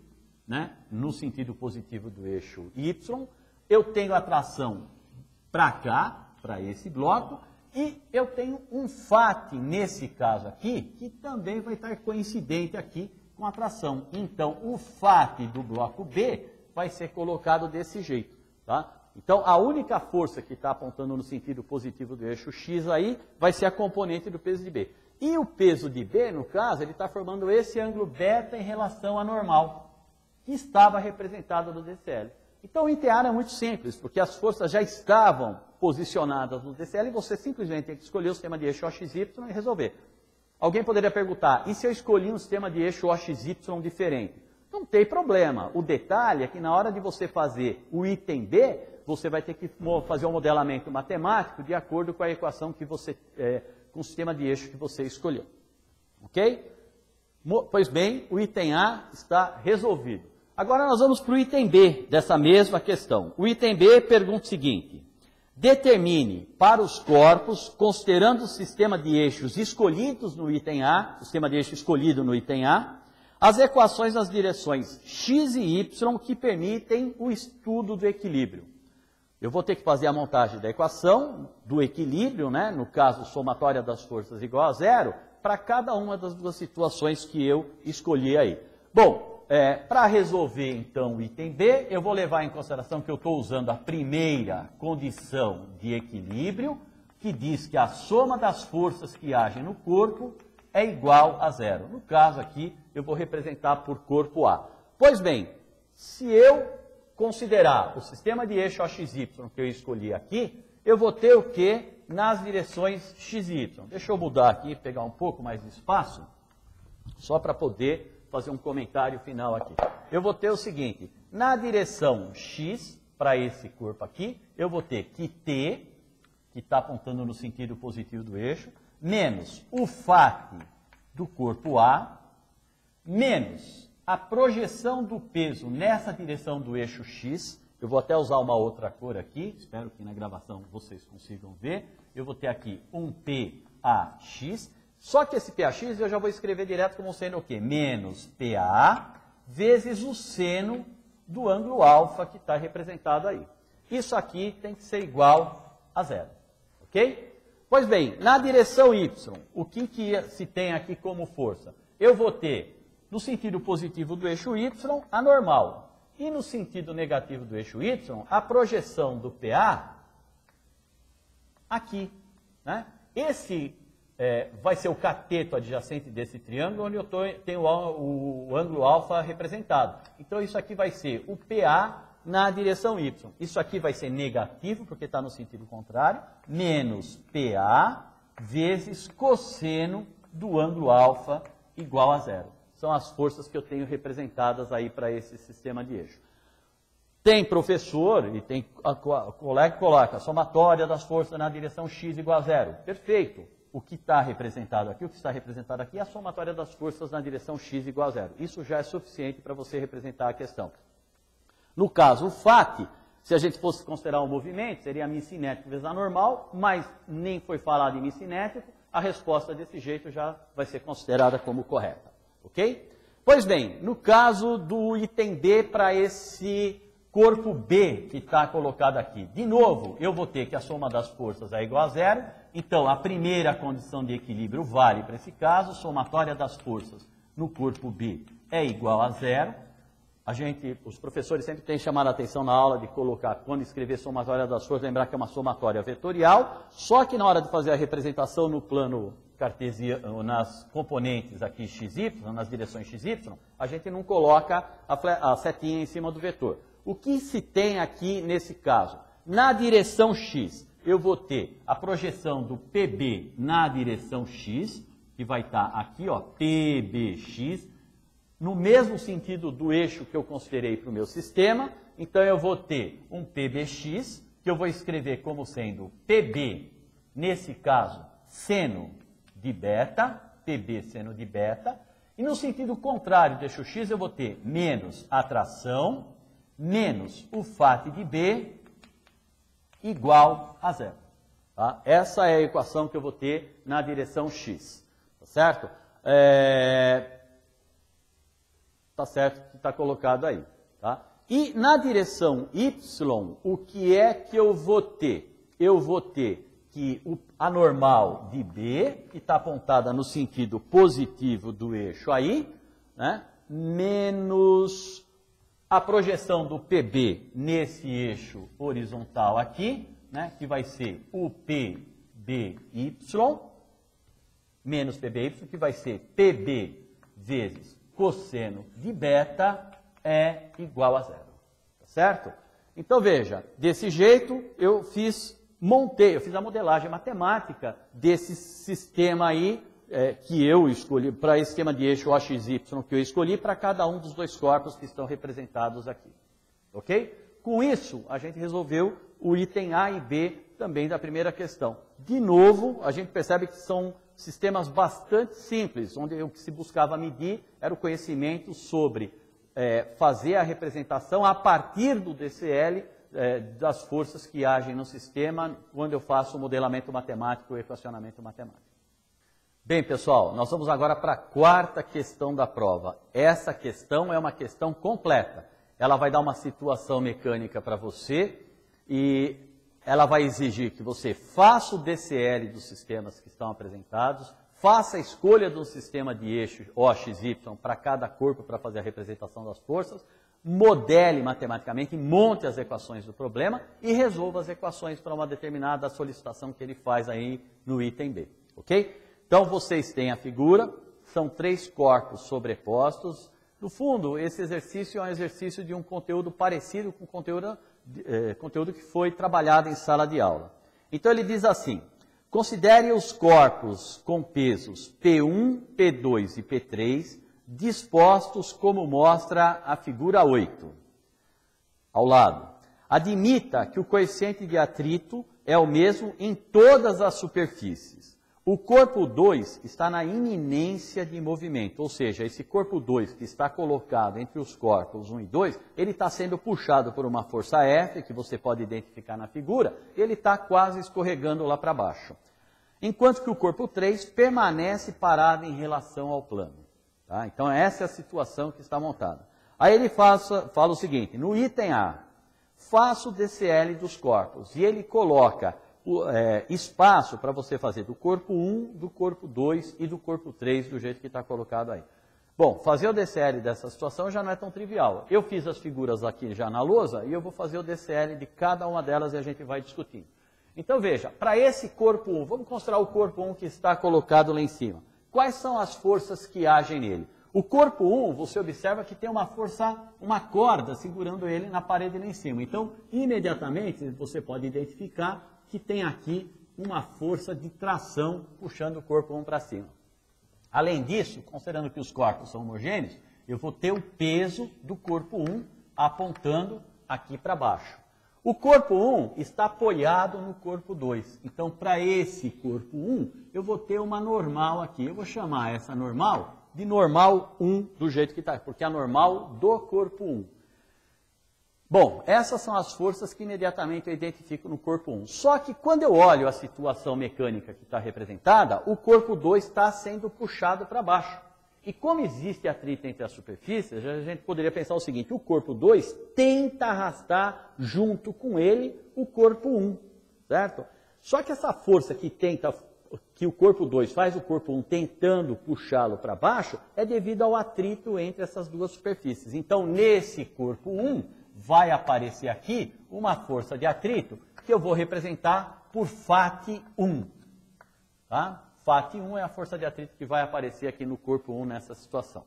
né? No sentido positivo do eixo Y. Eu tenho a tração para cá, para esse bloco, e eu tenho um FAT nesse caso aqui, que também vai estar coincidente aqui com a tração. Então, o FAT do bloco B vai ser colocado desse jeito, tá? Então, a única força que está apontando no sentido positivo do eixo X aí vai ser a componente do peso de B. E o peso de B, no caso, ele está formando esse ângulo beta em relação à normal, que estava representado no DCL. Então, o item A é muito simples, porque as forças já estavam posicionadas no DCL e você simplesmente tem que escolher o sistema de eixo OXY e resolver. Alguém poderia perguntar, e se eu escolhi um sistema de eixo OXY diferente? Não tem problema. O detalhe é que na hora de você fazer o item B, você vai ter que fazer um modelamento matemático de acordo com a equação que você, com o sistema de eixo que você escolheu. Ok? Pois bem, o item A está resolvido. Agora nós vamos para o item B dessa mesma questão. O item B pergunta o seguinte: determine para os corpos, considerando o sistema de eixos escolhidos no item A, o sistema de eixo escolhido no item A, as equações nas direções x e y que permitem o estudo do equilíbrio. Eu vou ter que fazer a montagem da equação do equilíbrio, né? No caso, somatória das forças igual a zero, para cada uma das duas situações que eu escolhi aí. Bom, para resolver então o item B, eu vou levar em consideração que eu estou usando a primeira condição de equilíbrio, que diz que a soma das forças que agem no corpo é igual a zero. No caso aqui, eu vou representar por corpo A. Pois bem, se eu considerar o sistema de eixo XY que eu escolhi aqui, eu vou ter o quê? Nas direções x e y. Deixa eu mudar aqui, pegar um pouco mais de espaço, só para poder fazer um comentário final aqui. Eu vou ter o seguinte, na direção x, para esse corpo aqui, eu vou ter que t, que está apontando no sentido positivo do eixo, menos o fat do corpo A, menos a projeção do peso nessa direção do eixo x. Eu vou até usar uma outra cor aqui, espero que na gravação vocês consigam ver. Eu vou ter aqui um PAX, só que esse PAX eu já vou escrever direto como sendo o quê? Menos PA vezes o seno do ângulo alfa que está representado aí. Isso aqui tem que ser igual a zero, ok? Pois bem, na direção y, o que se tem aqui como força? Eu vou ter, no sentido positivo do eixo y, a normal. E no sentido negativo do eixo y, a projeção do PA aqui. Né? Esse vai ser o cateto adjacente desse triângulo, onde eu tenho o ângulo alfa representado. Então, isso aqui vai ser o PA na direção y. Isso aqui vai ser negativo, porque está no sentido contrário, menos PA vezes cosseno do ângulo alfa igual a zero. São as forças que eu tenho representadas aí para esse sistema de eixo. Tem professor e tem colega que coloca a somatória das forças na direção x igual a zero. Perfeito. O que está representado aqui, é a somatória das forças na direção x igual a zero. Isso já é suficiente para você representar a questão. No caso, o fat, se a gente fosse considerar um movimento, seria μ cinético vezes a normal, mas nem foi falado em μ cinético, a resposta desse jeito já vai ser considerada como correta. Ok? Pois bem, no caso do item D para esse corpo B que está colocado aqui, de novo, eu vou ter que a soma das forças é igual a zero, então a primeira condição de equilíbrio vale para esse caso, somatória das forças no corpo B é igual a zero. Os professores sempre têm chamado a atenção na aula de colocar, quando escrever somatória das forças, lembrar que é uma somatória vetorial, só que na hora de fazer a representação no plano cartesiano, nas componentes aqui xy, nas direções xy, a gente não coloca a setinha em cima do vetor. O que se tem aqui nesse caso? Na direção x, eu vou ter a projeção do PB na direção x, que vai estar aqui, ó, PBx, no mesmo sentido do eixo que eu considerei para o meu sistema. Então, eu vou ter um PBx, que eu vou escrever como sendo PB, nesse caso, seno de beta, PB seno de beta. E no sentido contrário do eixo x, eu vou ter menos a tração, menos o fat de B, igual a zero. Tá? Essa é a equação que eu vou ter na direção x. Tá certo? Tá certo que está colocado aí. Tá? E na direção y, o que é que eu vou ter? Eu vou ter que a normal de B, que está apontada no sentido positivo do eixo aí, né? Menos a projeção do PB nesse eixo horizontal aqui, né? Que vai ser o PBY, menos PBY, que vai ser PB vezes cosseno de beta é igual a zero. Tá certo? Então, veja, desse jeito eu fiz a modelagem matemática desse sistema aí, que eu escolhi, para esse esquema de eixo OXY que eu escolhi para cada um dos dois corpos que estão representados aqui. Ok? Com isso, a gente resolveu o item A e B também da primeira questão. De novo, a gente percebe que são sistemas bastante simples, onde o que se buscava medir era o conhecimento sobre fazer a representação a partir do DCL das forças que agem no sistema quando eu faço o modelamento matemático, o equacionamento matemático. Bem, pessoal, nós vamos agora para a quarta questão da prova. Essa questão é uma questão completa. Ela vai dar uma situação mecânica para você e ela vai exigir que você faça o DCL dos sistemas que estão apresentados, faça a escolha de um sistema de eixo OXY para cada corpo para fazer a representação das forças, modele matematicamente, monte as equações do problema e resolva as equações para uma determinada solicitação que ele faz aí no item B, ok? Então, vocês têm a figura, são 3 corpos sobrepostos. No fundo, esse exercício é um exercício de um conteúdo parecido com o conteúdo que foi trabalhado em sala de aula. Então ele diz assim, considere os corpos com pesos P1, P2 e P3 dispostos como mostra a figura 8. Ao lado. Admita que o coeficiente de atrito é o mesmo em todas as superfícies. O corpo 2 está na iminência de movimento, ou seja, esse corpo 2 que está colocado entre os corpos 1 e 2, ele está sendo puxado por uma força F, que você pode identificar na figura, e ele está quase escorregando lá para baixo. Enquanto que o corpo 3 permanece parado em relação ao plano. Tá? Então essa é a situação que está montada. Aí ele fala o seguinte, no item A, faça o DCL dos corpos, e ele coloca espaço para você fazer do corpo 1, do corpo 2 e do corpo 3, do jeito que está colocado aí. Bom, fazer o DCL dessa situação já não é tão trivial. Eu fiz as figuras aqui já na lousa e eu vou fazer o DCL de cada uma delas e a gente vai discutindo. Então veja, para esse corpo 1, vamos considerar o corpo 1 que está colocado lá em cima. Quais são as forças que agem nele? O corpo 1, você observa que tem uma força, uma corda segurando ele na parede lá em cima. Então, imediatamente, você pode identificar que tem aqui uma força de tração puxando o corpo 1 para cima. Além disso, considerando que os corpos são homogêneos, eu vou ter o peso do corpo 1 apontando aqui para baixo. O corpo 1 está apoiado no corpo 2. Então, para esse corpo 1, eu vou ter uma normal aqui. Eu vou chamar essa normal de normal 1, do jeito que está, porque é a normal do corpo 1. Bom, essas são as forças que imediatamente eu identifico no corpo 1. Só que quando eu olho a situação mecânica que está representada, o corpo 2 está sendo puxado para baixo. E como existe atrito entre as superfícies, a gente poderia pensar o seguinte, o corpo 2 tenta arrastar junto com ele o corpo 1, certo? Só que essa força que o corpo 2 faz o corpo 1 tentando puxá-lo para baixo, é devido ao atrito entre essas duas superfícies. Então, nesse corpo 1, vai aparecer aqui uma força de atrito que eu vou representar por FAT1. Tá? FAT1 é a força de atrito que vai aparecer aqui no corpo 1 nessa situação.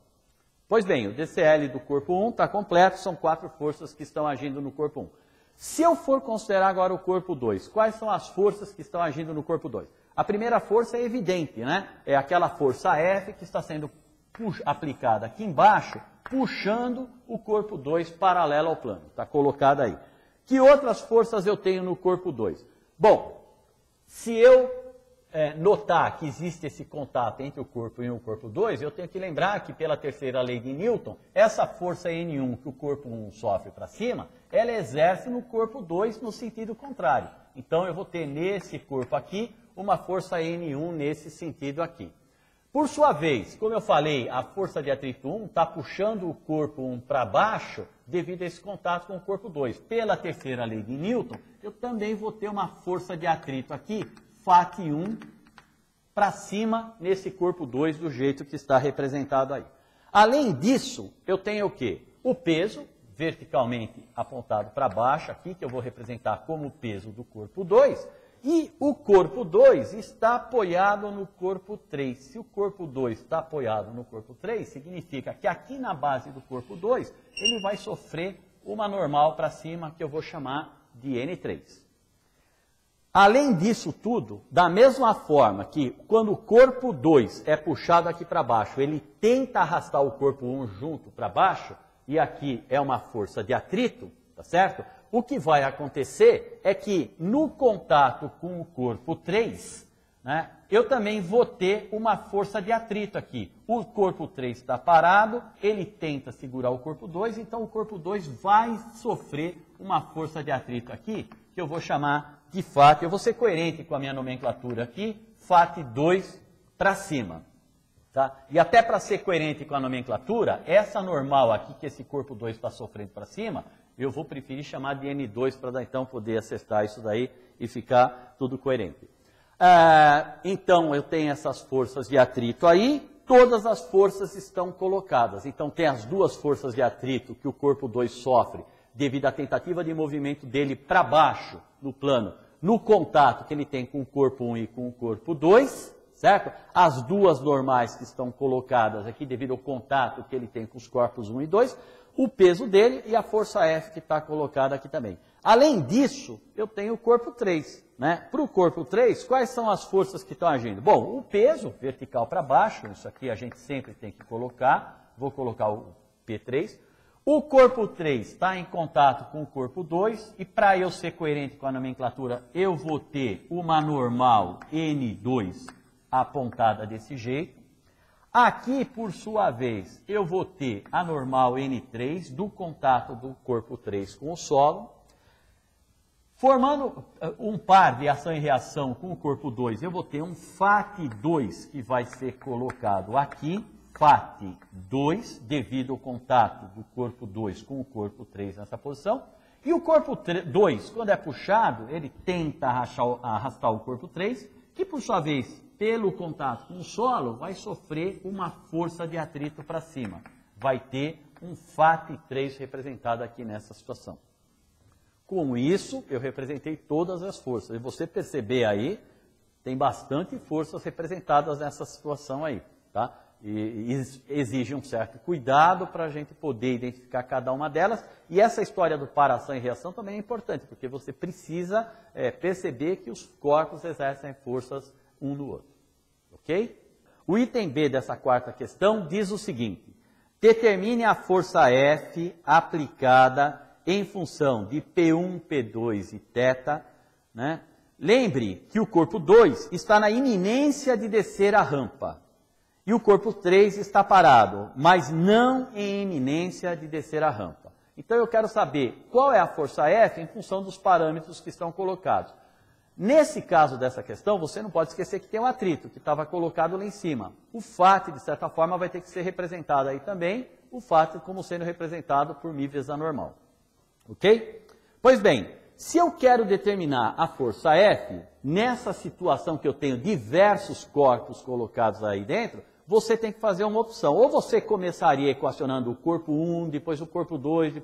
Pois bem, o DCL do corpo 1 está completo, são 4 forças que estão agindo no corpo 1. Se eu for considerar agora o corpo 2, quais são as forças que estão agindo no corpo 2? A primeira força é evidente, né? É aquela força F que está sendo aplicada aqui embaixo, puxando o corpo 2 paralelo ao plano. Está colocado aí. Que outras forças eu tenho no corpo 2? Bom, se eu notar que existe esse contato entre o corpo 1 e o corpo 2, eu tenho que lembrar que pela terceira lei de Newton, essa força N1 que o corpo 1 sofre para cima, ela exerce no corpo 2 no sentido contrário. Então eu vou ter nesse corpo aqui uma força N1 nesse sentido aqui. Por sua vez, como eu falei, a força de atrito 1 está puxando o corpo 1 para baixo devido a esse contato com o corpo 2. Pela terceira lei de Newton, eu também vou ter uma força de atrito aqui, FAT1, para cima nesse corpo 2 do jeito que está representado aí. Além disso, eu tenho o quê? O peso, verticalmente apontado para baixo aqui, que eu vou representar como o peso do corpo 2, e o corpo 2 está apoiado no corpo 3. Se o corpo 2 está apoiado no corpo 3, significa que aqui na base do corpo 2, ele vai sofrer uma normal para cima, que eu vou chamar de N3. Além disso tudo, da mesma forma que quando o corpo 2 é puxado aqui para baixo, ele tenta arrastar o corpo 1 junto para baixo, e aqui é uma força de atrito, tá certo? O que vai acontecer é que no contato com o corpo 3, né, eu também vou ter uma força de atrito aqui. O corpo 3 está parado, ele tenta segurar o corpo 2, então o corpo 2 vai sofrer uma força de atrito aqui, que eu vou chamar de FAT. Eu vou ser coerente com a minha nomenclatura aqui, FAT2 para cima. Tá? E até para ser coerente com a nomenclatura, essa normal aqui que esse corpo 2 está sofrendo para cima, eu vou preferir chamar de N2 para então poder acertar isso daí e ficar tudo coerente. Então eu tenho essas forças de atrito aí, todas as forças estão colocadas. Então tem as duas forças de atrito que o corpo 2 sofre devido à tentativa de movimento dele para baixo no plano, no contato que ele tem com o corpo 1 e com o corpo 2, certo? As duas normais que estão colocadas aqui, devido ao contato que ele tem com os corpos 1 e 2, o peso dele e a força F que está colocada aqui também. Além disso, eu tenho o corpo 3. Né? Para o corpo 3, quais são as forças que estão agindo? Bom, o peso vertical para baixo, isso aqui a gente sempre tem que colocar, vou colocar o P3. O corpo 3 está em contato com o corpo 2, e para eu ser coerente com a nomenclatura, eu vou ter uma normal N2 apontada desse jeito. Aqui, por sua vez, eu vou ter a normal N3 do contato do corpo 3 com o solo. Formando um par de ação e reação com o corpo 2, eu vou ter um FAT2 que vai ser colocado aqui, FAT2, devido ao contato do corpo 2 com o corpo 3 nessa posição. E o corpo 2, quando é puxado, ele tenta arrastar o corpo 3, que por sua vez, pelo contato com o solo, vai sofrer uma força de atrito para cima. Vai ter um FAT3 representado aqui nessa situação. Com isso, eu representei todas as forças. E você perceber aí, tem bastante forças representadas nessa situação aí, tá? E exige um certo cuidado para a gente poder identificar cada uma delas. E essa história do par, ação e reação também é importante, porque você precisa perceber que os corpos exercem forças um no outro. Ok? O item B dessa quarta questão diz o seguinte: determine a força F aplicada em função de P1, P2 e θ, né? Lembre que o corpo 2 está na iminência de descer a rampa. E o corpo 3 está parado, mas não em iminência de descer a rampa. Então eu quero saber qual é a força F em função dos parâmetros que estão colocados. Nesse caso dessa questão, você não pode esquecer que tem um atrito, que estava colocado lá em cima. O FAT, de certa forma, vai ter que ser representado aí também, o FAT como sendo representado por μ vezes a normal. Ok? Pois bem, se eu quero determinar a força F, nessa situação que eu tenho diversos corpos colocados aí dentro, você tem que fazer uma opção. Ou você começaria equacionando o corpo 1, depois o corpo 2,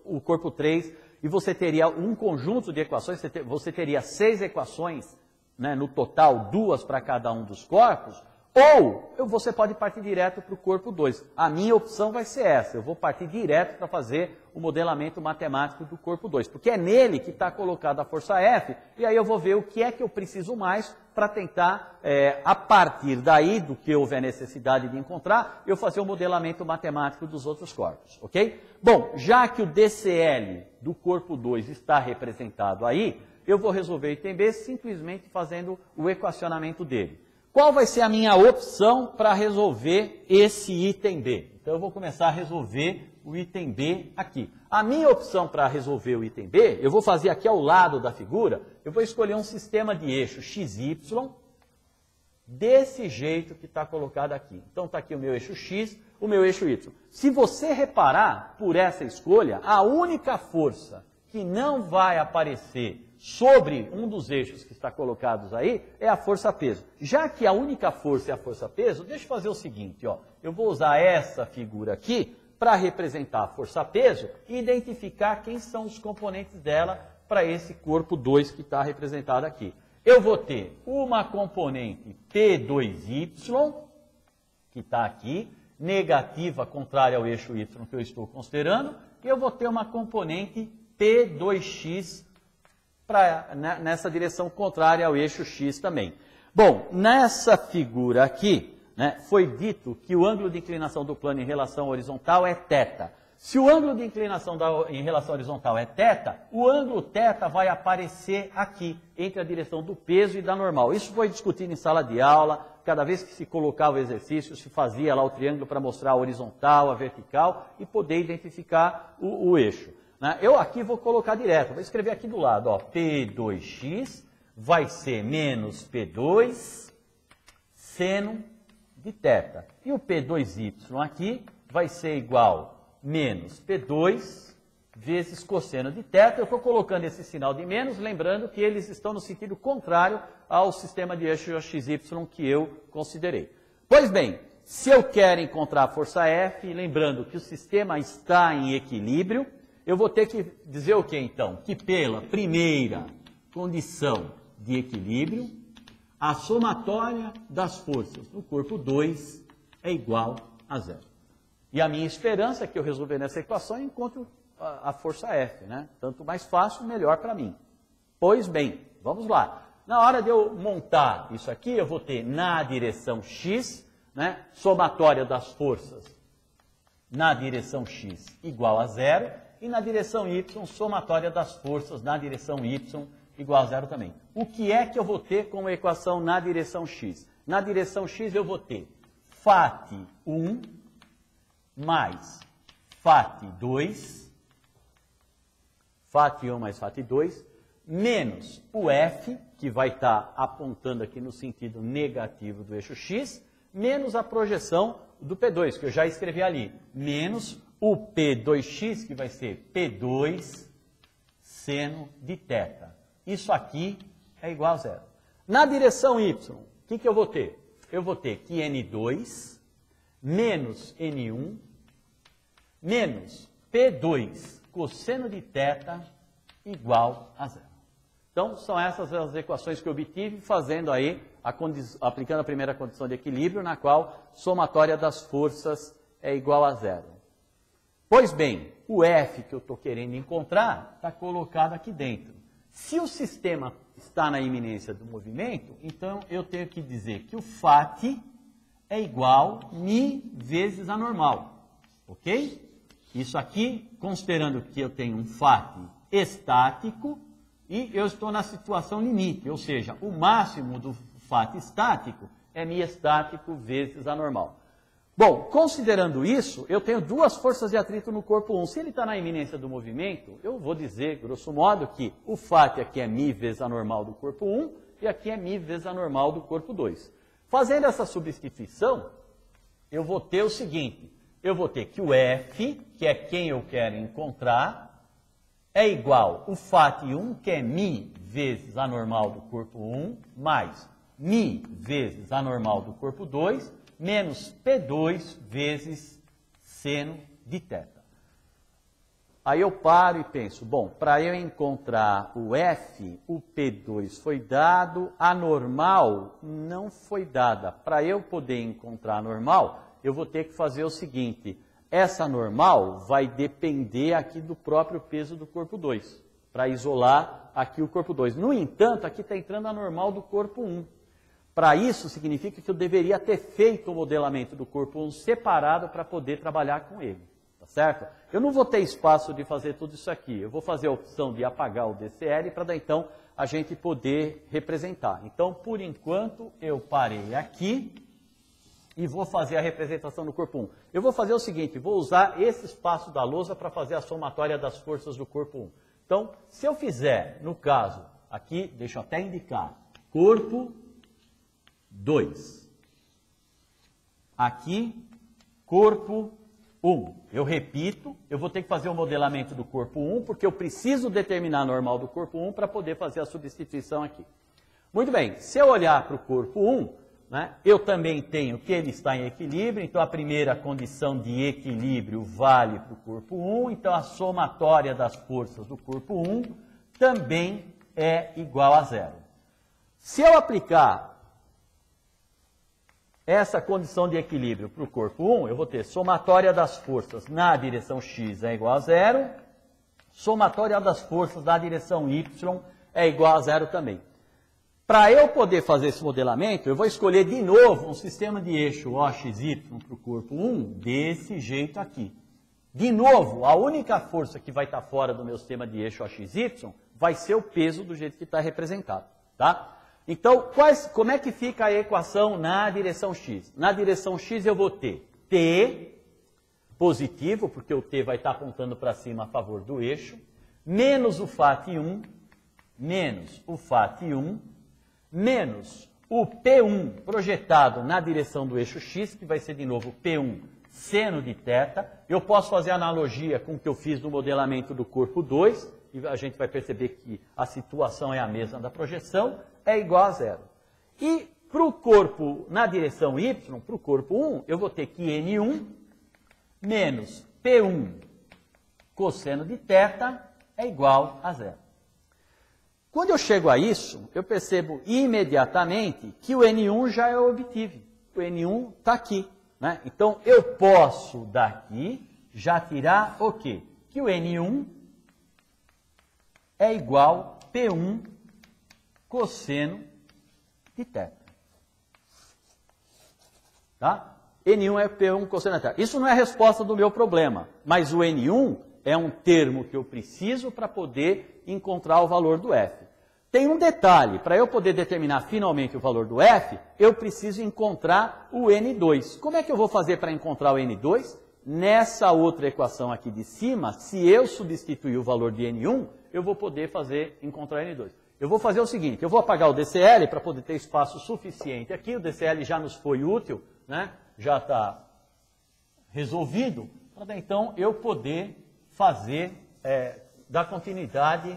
o corpo 3, e você teria um conjunto de equações, você teria 6 equações, né, no total, 2 para cada um dos corpos. Ou você pode partir direto para o corpo 2. A minha opção vai ser essa, eu vou partir direto para fazer o modelamento matemático do corpo 2, porque é nele que está colocada a força F, e aí eu vou ver o que é que eu preciso mais para tentar, a partir daí, do que houver necessidade de encontrar, eu fazer o modelamento matemático dos outros corpos, ok? Bom, já que o DCL do corpo 2 está representado aí, eu vou resolver o item B simplesmente fazendo o equacionamento dele. Qual vai ser a minha opção para resolver esse item B? Então eu vou começar a resolver o item B aqui. A minha opção para resolver o item B, eu vou fazer aqui ao lado da figura, eu vou escolher um sistema de eixo XY, desse jeito que está colocado aqui. Então está aqui o meu eixo X, o meu eixo Y. Se você reparar, por essa escolha, a única força que não vai aparecer sobre um dos eixos que está colocados aí é a força-peso. Já que a única força é a força-peso, deixa eu fazer o seguinte, ó. Eu vou usar essa figura aqui para representar a força-peso e identificar quem são os componentes dela para esse corpo 2 que está representado aqui. Eu vou ter uma componente P2Y, que está aqui, negativa, contrária ao eixo Y que eu estou considerando, e eu vou ter uma componente P2X nessa direção contrária ao eixo X também. Bom, nessa figura aqui, né, foi dito que o ângulo de inclinação do plano em relação à horizontal é θ. Se o ângulo de inclinação em relação à horizontal é θ, o ângulo θ vai aparecer aqui, entre a direção do peso e da normal. Isso foi discutido em sala de aula, cada vez que se colocava o exercício, se fazia lá o triângulo para mostrar a horizontal, a vertical e poder identificar o eixo. Eu aqui vou colocar direto, vou escrever aqui do lado, ó, P2x vai ser menos P2 seno de θ. E o P2y aqui vai ser igual menos P2 vezes cosseno de θ. Eu estou colocando esse sinal de menos, lembrando que eles estão no sentido contrário ao sistema de eixo XY que eu considerei. Pois bem, se eu quero encontrar a força F, lembrando que o sistema está em equilíbrio, eu vou ter que dizer o que então? Que pela primeira condição de equilíbrio, a somatória das forças no corpo 2 é igual a 0. E a minha esperança é que eu resolver nessa equação e encontro a força F, né? Tanto mais fácil, melhor para mim. Pois bem, vamos lá. Na hora de eu montar isso aqui, eu vou ter na direção x, né, somatória das forças na direção x igual a 0, e na direção y, somatória das forças na direção y igual a 0 também. O que é que eu vou ter como equação na direção x? Na direção x eu vou ter FAT1 mais FAT2, FAT1 mais FAT2, menos o F, que vai estar apontando aqui no sentido negativo do eixo x, menos a projeção do P2, que eu já escrevi ali, menos o P2x, que vai ser P2 seno de θ. Isso aqui é igual a 0. Na direção y, o que eu vou ter? Eu vou ter que N2 menos N1 menos P2 cosseno de θ igual a 0. Então, são essas as equações que eu obtive fazendo aí, aplicando a primeira condição de equilíbrio, na qual somatória das forças é igual a 0. Pois bem, o F que eu estou querendo encontrar está colocado aqui dentro. Se o sistema está na iminência do movimento, então eu tenho que dizer que o FAT é igual a μ vezes a normal. Ok? Isso aqui, considerando que eu tenho um FAT estático e eu estou na situação limite, ou seja, o máximo do FAT estático é μ estático vezes a normal. Bom, considerando isso, eu tenho duas forças de atrito no corpo 1. Se ele está na iminência do movimento, eu vou dizer, grosso modo, que o FAT aqui é μ vezes a normal do corpo 1 e aqui é μ vezes a normal do corpo 2. Fazendo essa substituição, eu vou ter o seguinte, eu vou ter que o F, que é quem eu quero encontrar, é igual o FAT1, que é μ vezes a normal do corpo 1, mais μ vezes a normal do corpo 2, menos P2 vezes seno de θ. Aí eu paro e penso, bom, para eu encontrar o F, o P2 foi dado, a normal não foi dada. Para eu poder encontrar a normal, eu vou ter que fazer o seguinte, essa normal vai depender aqui do próprio peso do corpo 2, para isolar aqui o corpo 2. No entanto, aqui está entrando a normal do corpo 1. Para isso, significa que eu deveria ter feito o modelamento do corpo 1 separado para poder trabalhar com ele, tá certo? Eu não vou ter espaço de fazer tudo isso aqui, eu vou fazer a opção de apagar o DCL para daí então a gente poder representar. Então, por enquanto, eu parei aqui e vou fazer a representação do corpo 1. Eu vou fazer o seguinte, vou usar esse espaço da lousa para fazer a somatória das forças do corpo 1. Então, se eu fizer, no caso, aqui, deixa eu até indicar, corpo 2. Aqui, corpo 1. Eu repito, eu vou ter que fazer o modelamento do corpo 1, porque eu preciso determinar a normal do corpo 1 para poder fazer a substituição aqui. Muito bem, se eu olhar para o corpo 1, né, eu também tenho que ele está em equilíbrio, então a primeira condição de equilíbrio vale para o corpo 1, então a somatória das forças do corpo 1 também é igual a 0. Se eu aplicar essa condição de equilíbrio para o corpo 1, eu vou ter somatória das forças na direção x é igual a 0, somatória das forças na direção y é igual a 0 também. Para eu poder fazer esse modelamento, eu vou escolher de novo um sistema de eixo OXY para o corpo 1, desse jeito aqui. De novo, a única força que vai estar fora do meu sistema de eixo OXY vai ser o peso do jeito que está representado, tá? Então, como é que fica a equação na direção x? Na direção x eu vou ter t positivo, porque o t vai estar apontando para cima a favor do eixo, menos o FAT1, menos o FAT1, menos o P1 projetado na direção do eixo x, que vai ser de novo P1 seno de θ. Eu posso fazer analogia com o que eu fiz no modelamento do corpo 2, e a gente vai perceber que a situação é a mesma da projeção, é igual a 0. E para o corpo na direção y, para o corpo 1, eu vou ter que N1 menos P1 cosseno de θ é igual a 0. Quando eu chego a isso, eu percebo imediatamente que o N1 já eu obtive. O N1 está aqui. Né? Então, eu posso daqui já tirar o quê? Que o N1 é igual a P1 cosseno de θ. Tá? N1 é P1 cosseno de θ. Isso não é a resposta do meu problema, mas o N1 é um termo que eu preciso para poder encontrar o valor do F. Tem um detalhe, para eu poder determinar finalmente o valor do F, eu preciso encontrar o N2. Como é que eu vou fazer para encontrar o N2? Nessa outra equação aqui de cima, se eu substituir o valor de N1, eu vou poder encontrar o N2. Eu vou fazer o seguinte, eu vou apagar o DCL para poder ter espaço suficiente aqui, o DCL já nos foi útil, né? Já está resolvido, para então eu poder dar continuidade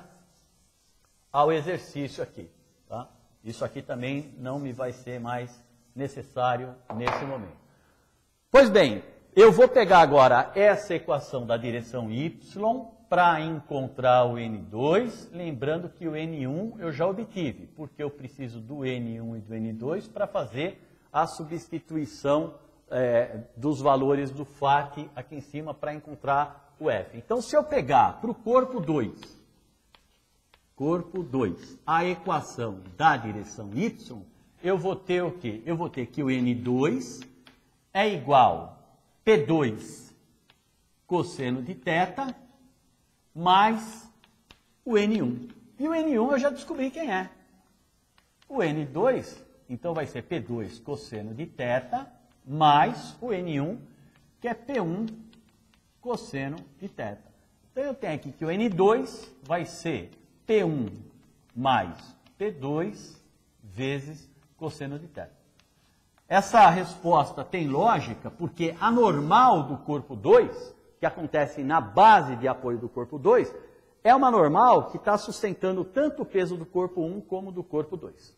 ao exercício aqui. Tá? Isso aqui também não me vai ser mais necessário nesse momento. Pois bem, eu vou pegar agora essa equação da direção y para encontrar o N2, lembrando que o N1 eu já obtive, porque eu preciso do N1 e do N2 para fazer a substituição dos valores do FAT aqui em cima para encontrar o F. Então, se eu pegar para o corpo 2, a equação da direção y, eu vou ter o quê? Eu vou ter que o N2 é igual a P2 cosseno de θ mais o N1. E o N1 eu já descobri quem é. O N2, então vai ser P2 cosseno de θ mais o N1, que é P1 cosseno de θ. Então eu tenho aqui que o N2 vai ser P1 mais P2 vezes cosseno de θ. Essa resposta tem lógica porque a normal do corpo 2, que acontece na base de apoio do corpo 2, é uma normal que está sustentando tanto o peso do corpo 1 como do corpo 2.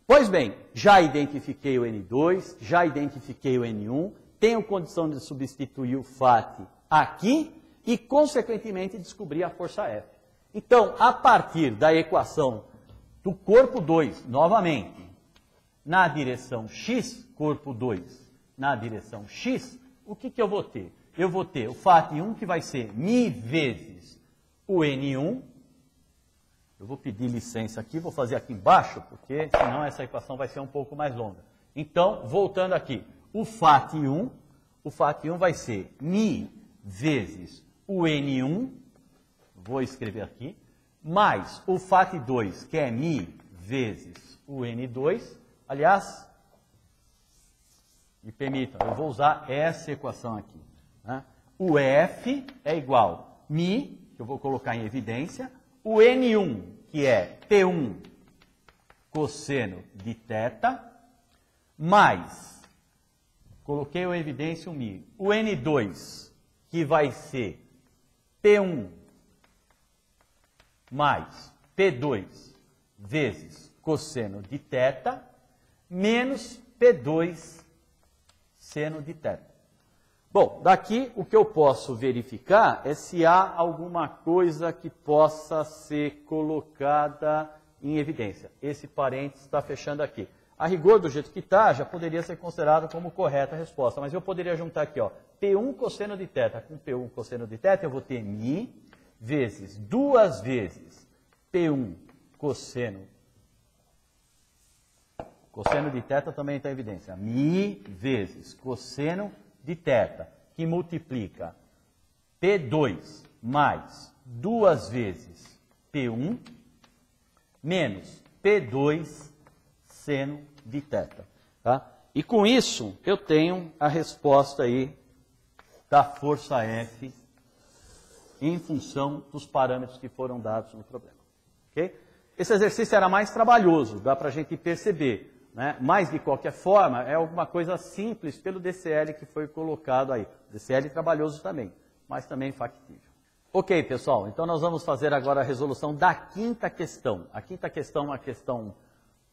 Pois bem, já identifiquei o N2, já identifiquei o N1, tenho condição de substituir o FAT aqui e, consequentemente, descobrir a força F. Então, a partir da equação do corpo 2, novamente, na direção x, corpo 2, na direção x, o que eu vou ter? Eu vou ter o FAT1, que vai ser μ vezes o N1. Eu vou pedir licença aqui, vou fazer aqui embaixo, porque senão essa equação vai ser um pouco mais longa. Então, voltando aqui, o FAT1 vai ser μ vezes o N1, vou escrever aqui, mais o FAT2, que é μ vezes o N2. Aliás, me permitam, eu vou usar essa equação aqui. Né? O F é igual a μ, que eu vou colocar em evidência, o N1, que é P1 cosseno de θ, mais, coloquei em evidência o μ, o N2, que vai ser P1 mais P2 vezes cosseno de θ, menos P2 seno de θ. Bom, daqui o que eu posso verificar é se há alguma coisa que possa ser colocada em evidência. Esse parênteses está fechando aqui. A rigor, do jeito que está, já poderia ser considerado como correta a resposta, mas eu poderia juntar aqui, ó, P1 cosseno de θ com P1 cosseno de θ, eu vou ter μ vezes 2 vezes P1 cosseno de θ também está em evidência, μ vezes cosseno de θ, que multiplica P2 mais 2 vezes P1 menos P2 seno de θ. Tá? E com isso, eu tenho a resposta aí da força F em função dos parâmetros que foram dados no problema. Okay? Esse exercício era mais trabalhoso, dá para a gente perceber. Né? Mas, de qualquer forma, é alguma coisa simples pelo DCL que foi colocado aí. DCL trabalhoso também, mas também factível. Ok, pessoal, então nós vamos fazer agora a resolução da quinta questão. A quinta questão é uma questão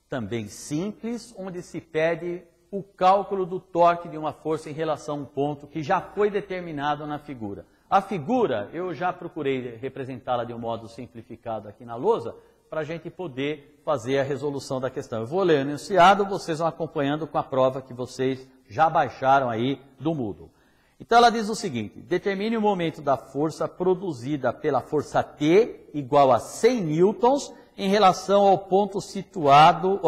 também simples, onde se pede o cálculo do torque de uma força em relação a um ponto que já foi determinado na figura. A figura, eu já procurei representá-la de um modo simplificado aqui na lousa, para a gente poder fazer a resolução da questão. Eu vou ler o enunciado, vocês vão acompanhando com a prova que vocês já baixaram aí do Moodle. Então ela diz o seguinte: determine o momento da força produzida pela força T igual a 100 newtons em relação ao polo situado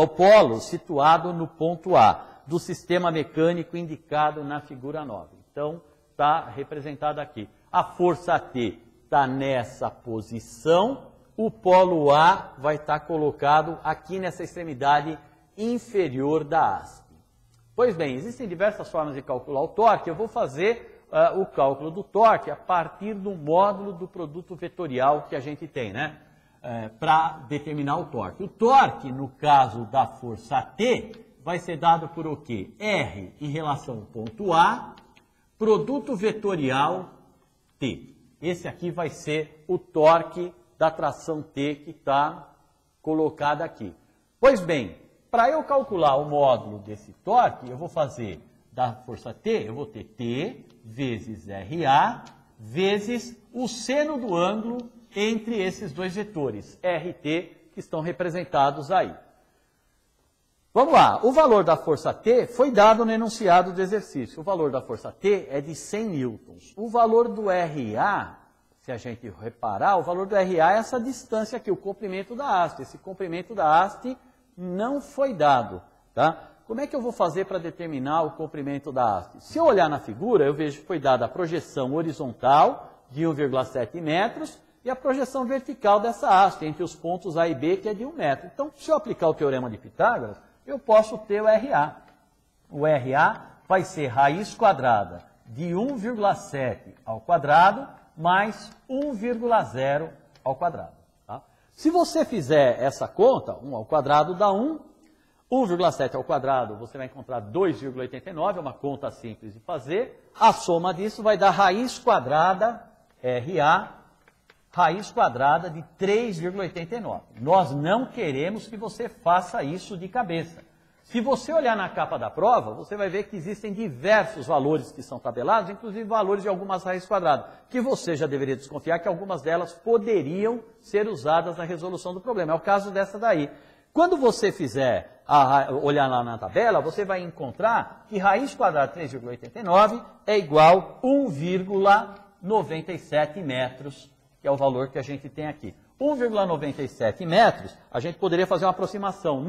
no ponto A do sistema mecânico indicado na figura 9. Então está representado aqui. A força T está nessa posição, o polo A vai estar colocado aqui nessa extremidade inferior da haste. Pois bem, existem diversas formas de calcular o torque. Eu vou fazer o cálculo do torque a partir do módulo do produto vetorial que a gente tem, né? Para determinar o torque. O torque, no caso da força T, vai ser dado por o quê? R em relação ao ponto A, produto vetorial T. Esse aqui vai ser o torque da tração T que está colocado aqui. Pois bem, para eu calcular o módulo desse torque, eu vou fazer da força T, eu vou ter T vezes RA vezes o seno do ângulo entre esses dois vetores, RT, que estão representados aí. Vamos lá, o valor da força T foi dado no enunciado do exercício. O valor da força T é de 100 newtons. O valor do RA, se a gente reparar, o valor do RA é essa distância aqui, o comprimento da haste. Esse comprimento da haste não foi dado, tá? Como é que eu vou fazer para determinar o comprimento da haste? Se eu olhar na figura, eu vejo que foi dada a projeção horizontal de 1,7 metros e a projeção vertical dessa haste, entre os pontos A e B, que é de 1 metro. Então, se eu aplicar o teorema de Pitágoras, eu posso ter o RA. O RA vai ser raiz quadrada de 1,7 ao quadrado mais 1,0 ao quadrado. Tá? Se você fizer essa conta, 1 ao quadrado dá 1, 1,7 ao quadrado você vai encontrar 2,89, é uma conta simples de fazer. A soma disso vai dar raiz quadrada, RA, raiz quadrada de 3,89. Nós não queremos que você faça isso de cabeça. Se você olhar na capa da prova, você vai ver que existem diversos valores que são tabelados, inclusive valores de algumas raízes quadradas, que você já deveria desconfiar que algumas delas poderiam ser usadas na resolução do problema. É o caso dessa daí. Quando você fizer olhar lá na tabela, você vai encontrar que raiz quadrada de 3,89 é igual a 1,97 metros, que é o valor que a gente tem aqui. 1,97 metros, a gente poderia fazer uma aproximação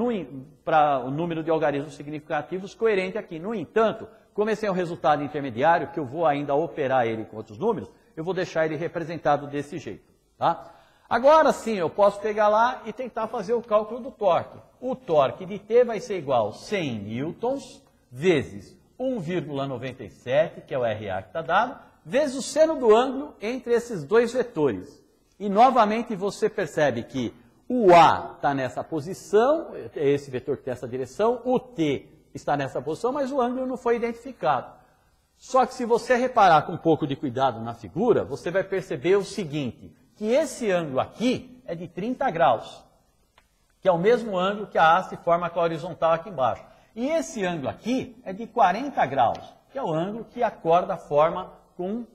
para o número de algarismos significativos coerente aqui. No entanto, como esse é um resultado intermediário, que eu vou ainda operar ele com outros números, eu vou deixar ele representado desse jeito. Tá? Agora sim, eu posso pegar lá e tentar fazer o cálculo do torque. O torque de T vai ser igual a 100 newtons vezes 1,97, que é o RA que está dado, vezes o seno do ângulo entre esses dois vetores. E novamente você percebe que o A está nessa posição, é esse vetor que tem essa direção, o T está nessa posição, mas o ângulo não foi identificado. Só que se você reparar com um pouco de cuidado na figura, você vai perceber o seguinte, que esse ângulo aqui é de 30 graus, que é o mesmo ângulo que a haste forma com a horizontal aqui embaixo. E esse ângulo aqui é de 40 graus, que é o ângulo que a corda forma com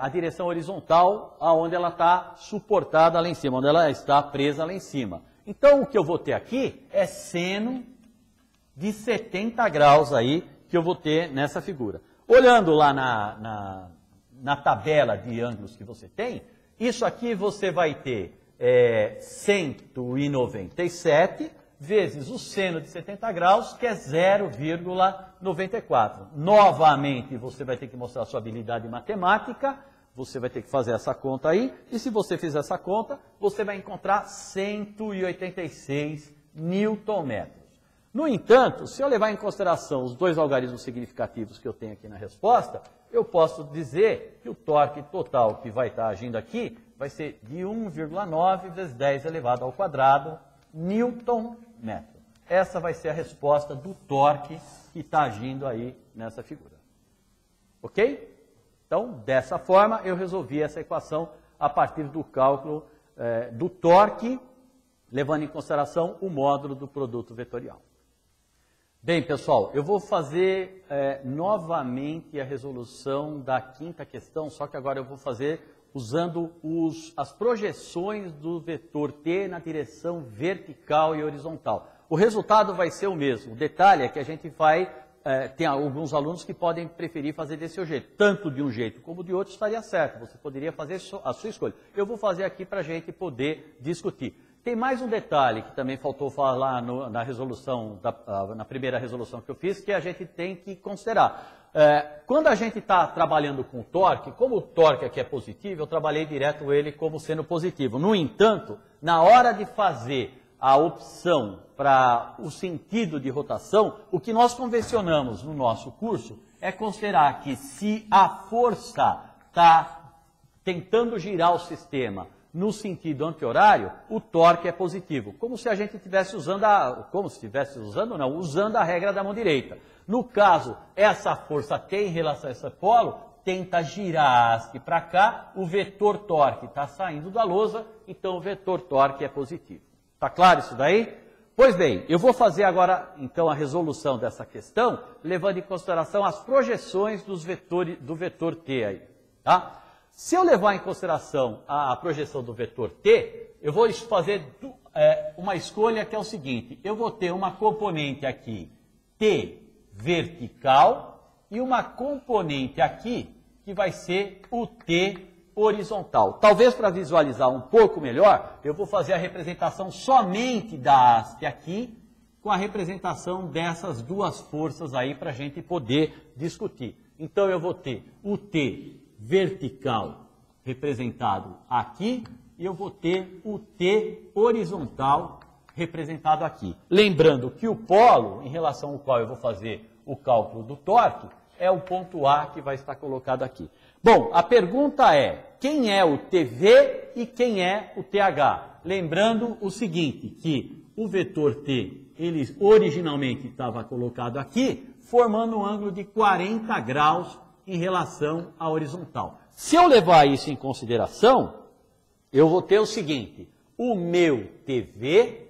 a direção horizontal, aonde ela está suportada lá em cima, onde ela está presa lá em cima. Então, o que eu vou ter aqui é seno de 70 graus aí, que eu vou ter nessa figura. Olhando lá na tabela de ângulos que você tem, isso aqui você vai ter 197 vezes o seno de 70 graus, que é 0,94. Novamente, você vai ter que mostrar a sua habilidade matemática, você vai ter que fazer essa conta aí, e se você fizer essa conta, você vai encontrar 186 newton-metros. No entanto, se eu levar em consideração os dois algarismos significativos que eu tenho aqui na resposta, eu posso dizer que o torque total que vai estar agindo aqui vai ser de 1,9 vezes 10 elevado ao quadrado newton-metro. Essa vai ser a resposta do torque que está agindo aí nessa figura. Ok? Então, dessa forma, eu resolvi essa equação a partir do cálculo do torque, levando em consideração o módulo do produto vetorial. Bem, pessoal, eu vou fazer novamente a resolução da quinta questão, só que agora eu vou fazer usando as projeções do vetor T na direção vertical e horizontal. O resultado vai ser o mesmo. O detalhe é que a gente vai... tem alguns alunos que podem preferir fazer desse jeito. Tanto de um jeito como de outro estaria certo. Você poderia fazer a sua escolha. Eu vou fazer aqui para a gente poder discutir. Tem mais um detalhe que também faltou falar na resolução, na primeira resolução que eu fiz, que a gente tem que considerar. Quando a gente está trabalhando com torque, como o torque aqui é positivo, eu trabalhei direto ele como sendo positivo. No entanto, na hora de fazer a opção para o sentido de rotação, o que nós convencionamos no nosso curso é considerar que se a força está tentando girar o sistema no sentido anti-horário, o torque é positivo. Como se a gente estivesse usando usando a regra da mão direita. No caso, essa força T em relação a esse polo tenta girar a haste para cá, o vetor torque está saindo da lousa, então o vetor torque é positivo. Está claro isso daí? Pois bem, eu vou fazer agora então a resolução dessa questão, levando em consideração as projeções do vetor T aí, tá? Se eu levar em consideração a projeção do vetor T, eu vou fazer uma escolha que é o seguinte, eu vou ter uma componente aqui T vertical e uma componente aqui que vai ser o T horizontal. Talvez para visualizar um pouco melhor, eu vou fazer a representação somente da haste aqui, com a representação dessas duas forças aí para a gente poder discutir. Então eu vou ter o T vertical representado aqui e eu vou ter o T horizontal representado aqui. Lembrando que o polo, em relação ao qual eu vou fazer o cálculo do torque, é o ponto A que vai estar colocado aqui. Bom, a pergunta é, quem é o TV e quem é o TH? Lembrando o seguinte, que o vetor T, ele originalmente estava colocado aqui, formando um ângulo de 40 graus em relação à horizontal. Se eu levar isso em consideração, eu vou ter o seguinte, o meu TV,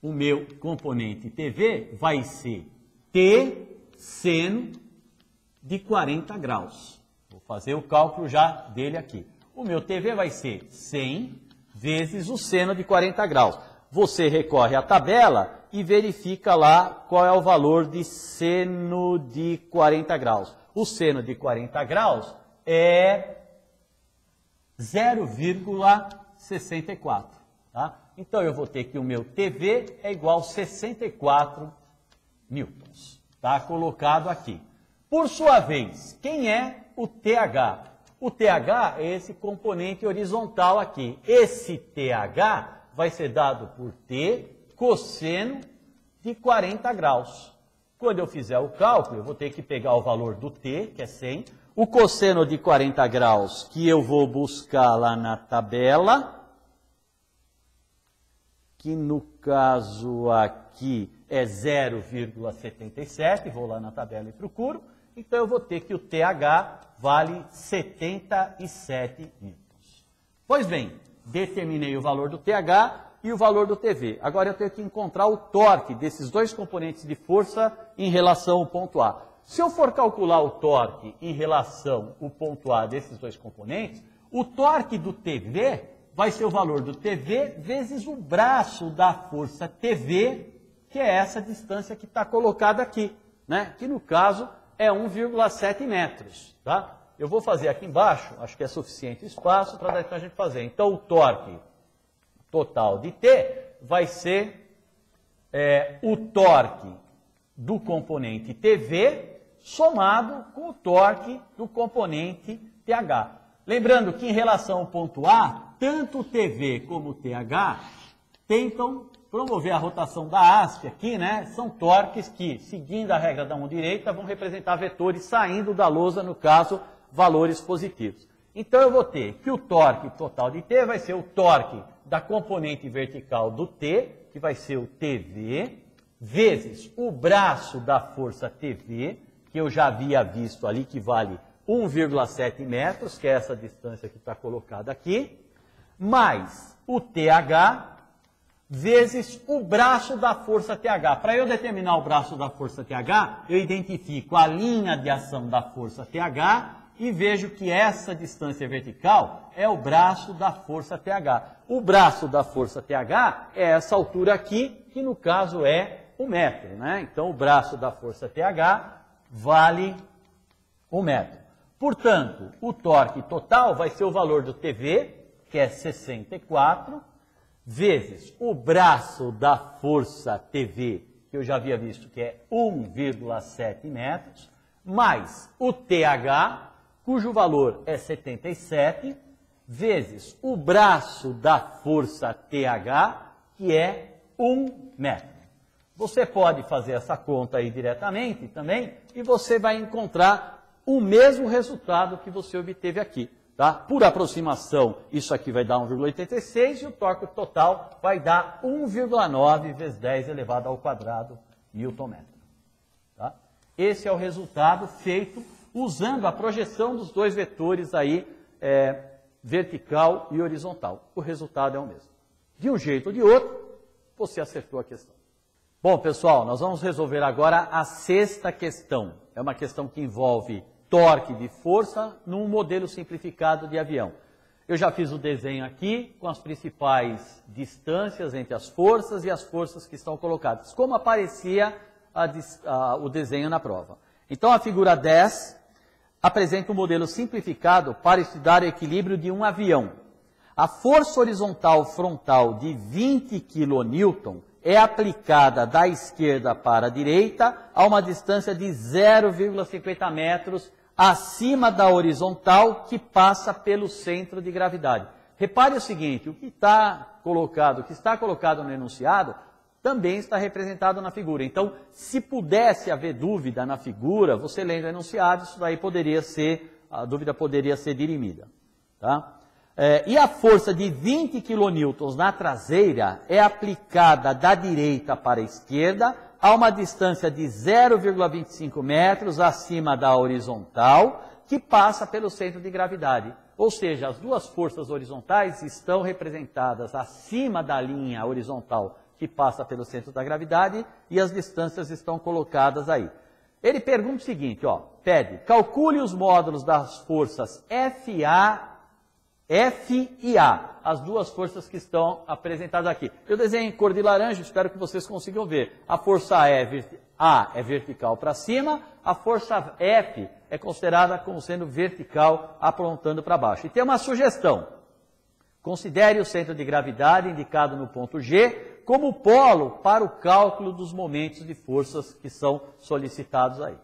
o meu componente TV vai ser T seno de 40 graus. Vou fazer o cálculo já dele aqui. O meu TV vai ser 100 vezes o seno de 40 graus. Você recorre à tabela e verifica lá qual é o valor de seno de 40 graus. O seno de 40 graus é 0,64. Tá? Então eu vou ter que o meu TV é igual a 64 newtons. Está colocado aqui. Por sua vez, quem é o TH? O TH é esse componente horizontal aqui. Esse TH vai ser dado por T cosseno de 40 graus. Quando eu fizer o cálculo, eu vou ter que pegar o valor do T, que é 100, o cosseno de 40 graus, que eu vou buscar lá na tabela, que no caso aqui é 0,77, vou lá na tabela e procuro, então eu vou ter que o TH vale 77 newtons. Pois bem, determinei o valor do TH e o valor do TV. Agora eu tenho que encontrar o torque desses dois componentes de força em relação ao ponto A. Se eu for calcular o torque em relação ao ponto A desses dois componentes, o torque do TV vai ser o valor do TV vezes o braço da força TV, que é essa distância que está colocada aqui, né? Que no caso é 1,7 metros. Tá? Eu vou fazer aqui embaixo, acho que é suficiente espaço para a gente fazer. Então o torque total de T vai ser o torque do componente TV somado com o torque do componente TH. Lembrando que em relação ao ponto A, tanto o TV como o TH tentam promover a rotação da haste aqui, né? São torques que, seguindo a regra da mão direita, vão representar vetores saindo da lousa, no caso, valores positivos. Então eu vou ter que o torque total de T vai ser o torque da componente vertical do T, que vai ser o TV, vezes o braço da força TV, que eu já havia visto ali, que vale 1,7 metros, que é essa distância que está colocada aqui, mais o TH, vezes o braço da força TH. Para eu determinar o braço da força TH, eu identifico a linha de ação da força TH e vejo que essa distância vertical é o braço da força TH. O braço da força TH é essa altura aqui, que no caso é 1 metro, né? Então, o braço da força TH vale 1 metro. Portanto, o torque total vai ser o valor do TV, que é 64, vezes o braço da força TV, que eu já havia visto que é 1,7 metros, mais o TH, cujo valor é 77, vezes o braço da força TH, que é 1 metro. Você pode fazer essa conta aí diretamente também, e você vai encontrar o mesmo resultado que você obteve aqui. Tá? Por aproximação, isso aqui vai dar 1,86 e o torque total vai dar 1,9 vezes 10 elevado ao quadrado Newton-metro. Tá? Esse é o resultado feito usando a projeção dos dois vetores aí, vertical e horizontal. O resultado é o mesmo. De um jeito ou de outro, você acertou a questão. Bom, pessoal, nós vamos resolver agora a sexta questão. É uma questão que envolve torque de força num modelo simplificado de avião. Eu já fiz o desenho aqui com as principais distâncias entre as forças e as forças que estão colocadas, como aparecia o desenho na prova. Então, a figura 10 apresenta um modelo simplificado para estudar o equilíbrio de um avião. A força horizontal frontal de 20 kN é aplicada da esquerda para a direita a uma distância de 0,50 metros acima da horizontal que passa pelo centro de gravidade. Repare o seguinte, o que está colocado no enunciado também está representado na figura. Então, se pudesse haver dúvida na figura, você lendo o enunciado, isso daí a dúvida poderia ser dirimida. Tá? E a força de 20 kN na traseira é aplicada da direita para a esquerda a uma distância de 0,25 metros acima da horizontal, que passa pelo centro de gravidade. Ou seja, as duas forças horizontais estão representadas acima da linha horizontal que passa pelo centro da gravidade e as distâncias estão colocadas aí. Ele pergunta o seguinte, pede, calcule os módulos das forças F e A, as duas forças que estão apresentadas aqui. Eu desenho em cor de laranja, espero que vocês consigam ver. A força A é vertical para cima, a força F é considerada como sendo vertical apontando para baixo. E tem uma sugestão. Considere o centro de gravidade indicado no ponto G como polo para o cálculo dos momentos de forças que são solicitados aí.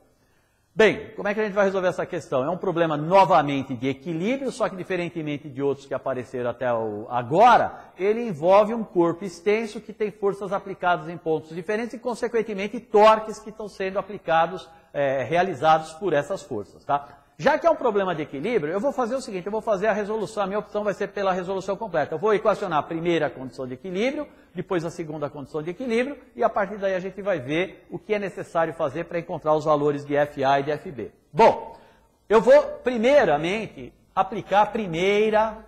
Bem, como é que a gente vai resolver essa questão? É um problema novamente de equilíbrio, só que diferentemente de outros que apareceram até agora, ele envolve um corpo extenso que tem forças aplicadas em pontos diferentes e, consequentemente, torques que estão sendo aplicados, realizados por essas forças. Tá? Já que é um problema de equilíbrio, eu vou fazer o seguinte, eu vou fazer a resolução, a minha opção vai ser pela resolução completa. Eu vou equacionar a primeira condição de equilíbrio, depois a segunda condição de equilíbrio, e a partir daí a gente vai ver o que é necessário fazer para encontrar os valores de FA e de FB. Bom, eu vou primeiramente aplicar a primeira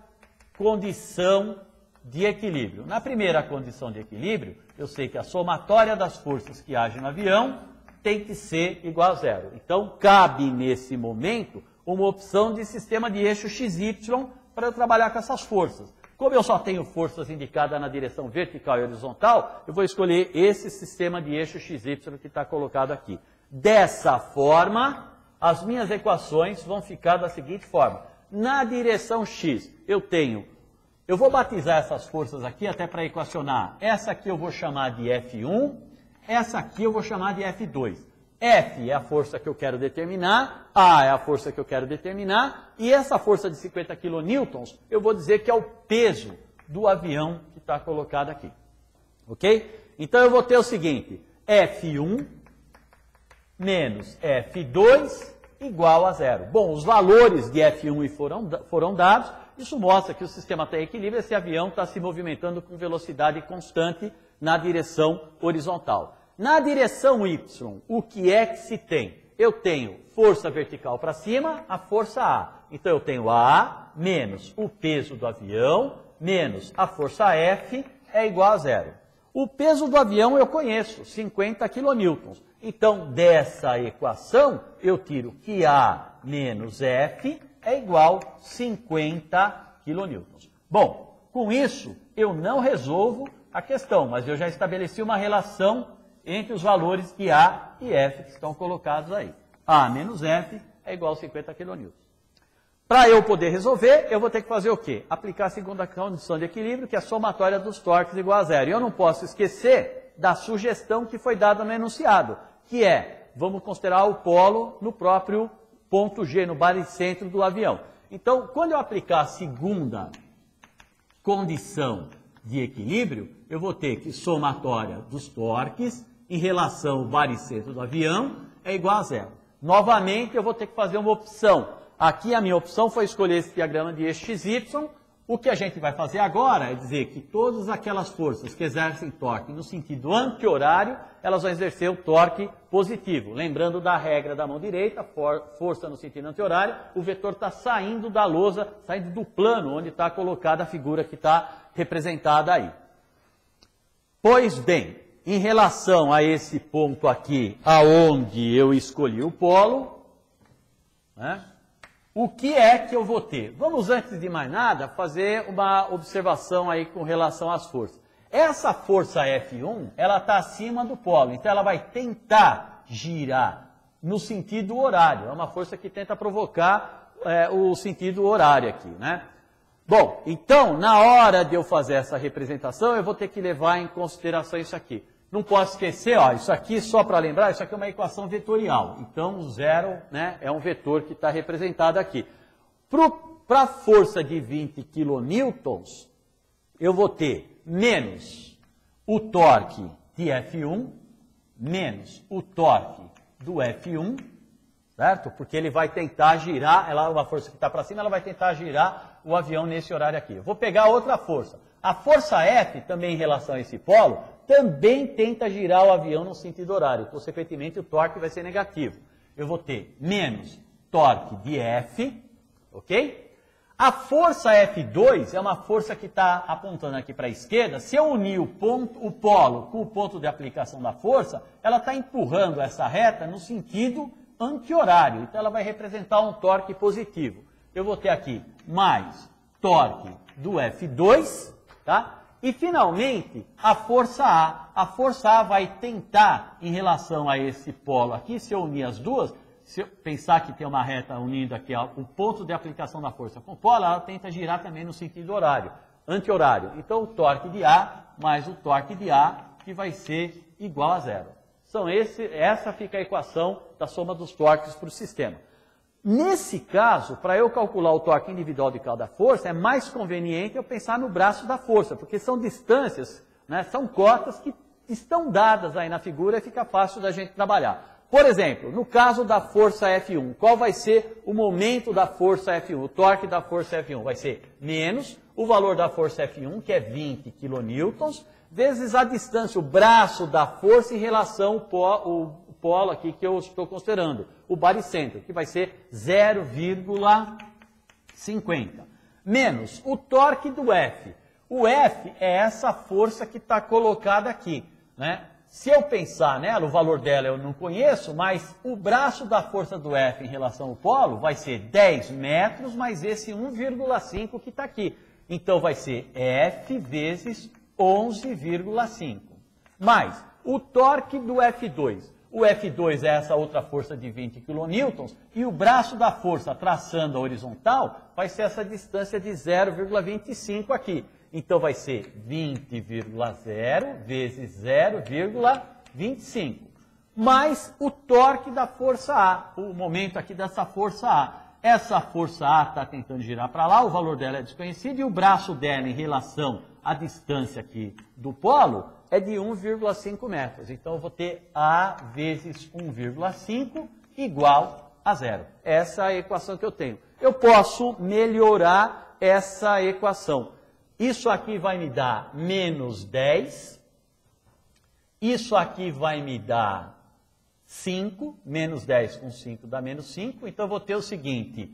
condição de equilíbrio. Na primeira condição de equilíbrio, eu sei que a somatória das forças que agem no avião tem que ser igual a zero. Então, cabe nesse momento uma opção de sistema de eixo XY para eu trabalhar com essas forças. Como eu só tenho forças indicadas na direção vertical e horizontal, eu vou escolher esse sistema de eixo XY que está colocado aqui. Dessa forma, as minhas equações vão ficar da seguinte forma. Na direção X, eu vou batizar essas forças aqui até para equacionar. Essa aqui eu vou chamar de F1, essa aqui eu vou chamar de F2. F é a força que eu quero determinar, A é a força que eu quero determinar, e essa força de 50 kN, eu vou dizer que é o peso do avião que está colocado aqui. Ok? Então eu vou ter o seguinte, F1 menos F2 igual a zero. Bom, os valores de F1 foram dados, isso mostra que o sistema está em equilíbrio, esse avião está se movimentando com velocidade constante na direção horizontal. Na direção Y, o que é que se tem? Eu tenho força vertical para cima, a força A. Então eu tenho A menos o peso do avião, menos a força F, é igual a zero. O peso do avião eu conheço, 50 kN. Então, dessa equação, eu tiro que A menos F é igual a 50 kN. Bom, com isso eu não resolvo a questão, mas eu já estabeleci uma relação entre os valores de A e F que estão colocados aí. A menos F é igual a 50 kN. Para eu poder resolver, eu vou ter que fazer o quê? Aplicar a segunda condição de equilíbrio, que é a somatória dos torques igual a zero. E eu não posso esquecer da sugestão que foi dada no enunciado, que é, vamos considerar o polo no próprio ponto G, no baricentro do avião. Então, quando eu aplicar a segunda condição de equilíbrio, eu vou ter que somatória dos torques em relação ao baricentro do avião é igual a zero. Novamente, eu vou ter que fazer uma opção. Aqui a minha opção foi escolher esse diagrama de eixo XY. O que a gente vai fazer agora é dizer que todas aquelas forças que exercem torque no sentido anti-horário, elas vão exercer o torque positivo. Lembrando da regra da mão direita, força no sentido anti-horário, o vetor está saindo da lousa, saindo do plano onde está colocada a figura que está representada aí. Pois bem, em relação a esse ponto aqui, aonde eu escolhi o polo, né? O que é que eu vou ter? Vamos, antes de mais nada, fazer uma observação aí com relação às forças. Essa força F1, ela está acima do polo, então ela vai tentar girar no sentido horário. É uma força que tenta provocar o sentido horário aqui, né? Bom, então, na hora de eu fazer essa representação, eu vou ter que levar em consideração isso aqui. Não posso esquecer, ó, isso aqui, só para lembrar, isso aqui é uma equação vetorial. Então, o zero, né, é um vetor que está representado aqui. Para a força de 20 kN, eu vou ter menos o torque de F1, menos o torque do F1, certo? Porque ele vai tentar girar, ela é uma força que está para cima, ela vai tentar girar o avião nesse horário aqui. Eu vou pegar outra força. A força F, também em relação a esse polo, também tenta girar o avião no sentido horário. Consequentemente, o torque vai ser negativo. Eu vou ter menos torque de F, ok? A força F2 é uma força que está apontando aqui para a esquerda. Se eu unir o polo com o ponto de aplicação da força, ela está empurrando essa reta no sentido anti-horário. Então, ela vai representar um torque positivo. Eu vou ter aqui mais torque do F2, tá? E, finalmente, a força A. A força A vai tentar, em relação a esse polo aqui, se eu unir as duas, se eu pensar que tem uma reta unindo aqui ó, o ponto de aplicação da força com o polo, ela tenta girar também no sentido horário, anti-horário. Então, o torque de A mais o torque de A, que vai ser igual a zero. Essa fica a equação da soma dos torques para o sistema. Nesse caso, para eu calcular o torque individual de cada força, é mais conveniente eu pensar no braço da força, porque são distâncias, né, são cotas que estão dadas aí na figura e fica fácil da gente trabalhar. Por exemplo, no caso da força F1, qual vai ser o momento da força F1? O torque da força F1 vai ser menos o valor da força F1, que é 20 kN, vezes a distância, o braço da força em relação ao polo aqui que eu estou considerando, o baricentro, que vai ser 0,50. Menos o torque do F. O F é essa força que está colocada aqui, né? Se eu pensar nela, o valor dela eu não conheço, mas o braço da força do F em relação ao polo vai ser 10 metros, mais esse 1,5 que está aqui. Então, vai ser F vezes 11,5. Mais o torque do F2. O F2 é essa outra força de 20 kN, e o braço da força traçando a horizontal vai ser essa distância de 0,25 aqui. Então, vai ser 20,0 vezes 0,25. Mais o torque da força A, o momento aqui dessa força A. Essa força A está tentando girar para lá, o valor dela é desconhecido, e o braço dela em relação à distância aqui do polo é de 1,5 metros. Então, eu vou ter A vezes 1,5 igual a zero. Essa é a equação que eu tenho. Eu posso melhorar essa equação. Isso aqui vai me dar menos 10. Isso aqui vai me dar 5. Menos 10 com 5 dá menos 5. Então, eu vou ter o seguinte,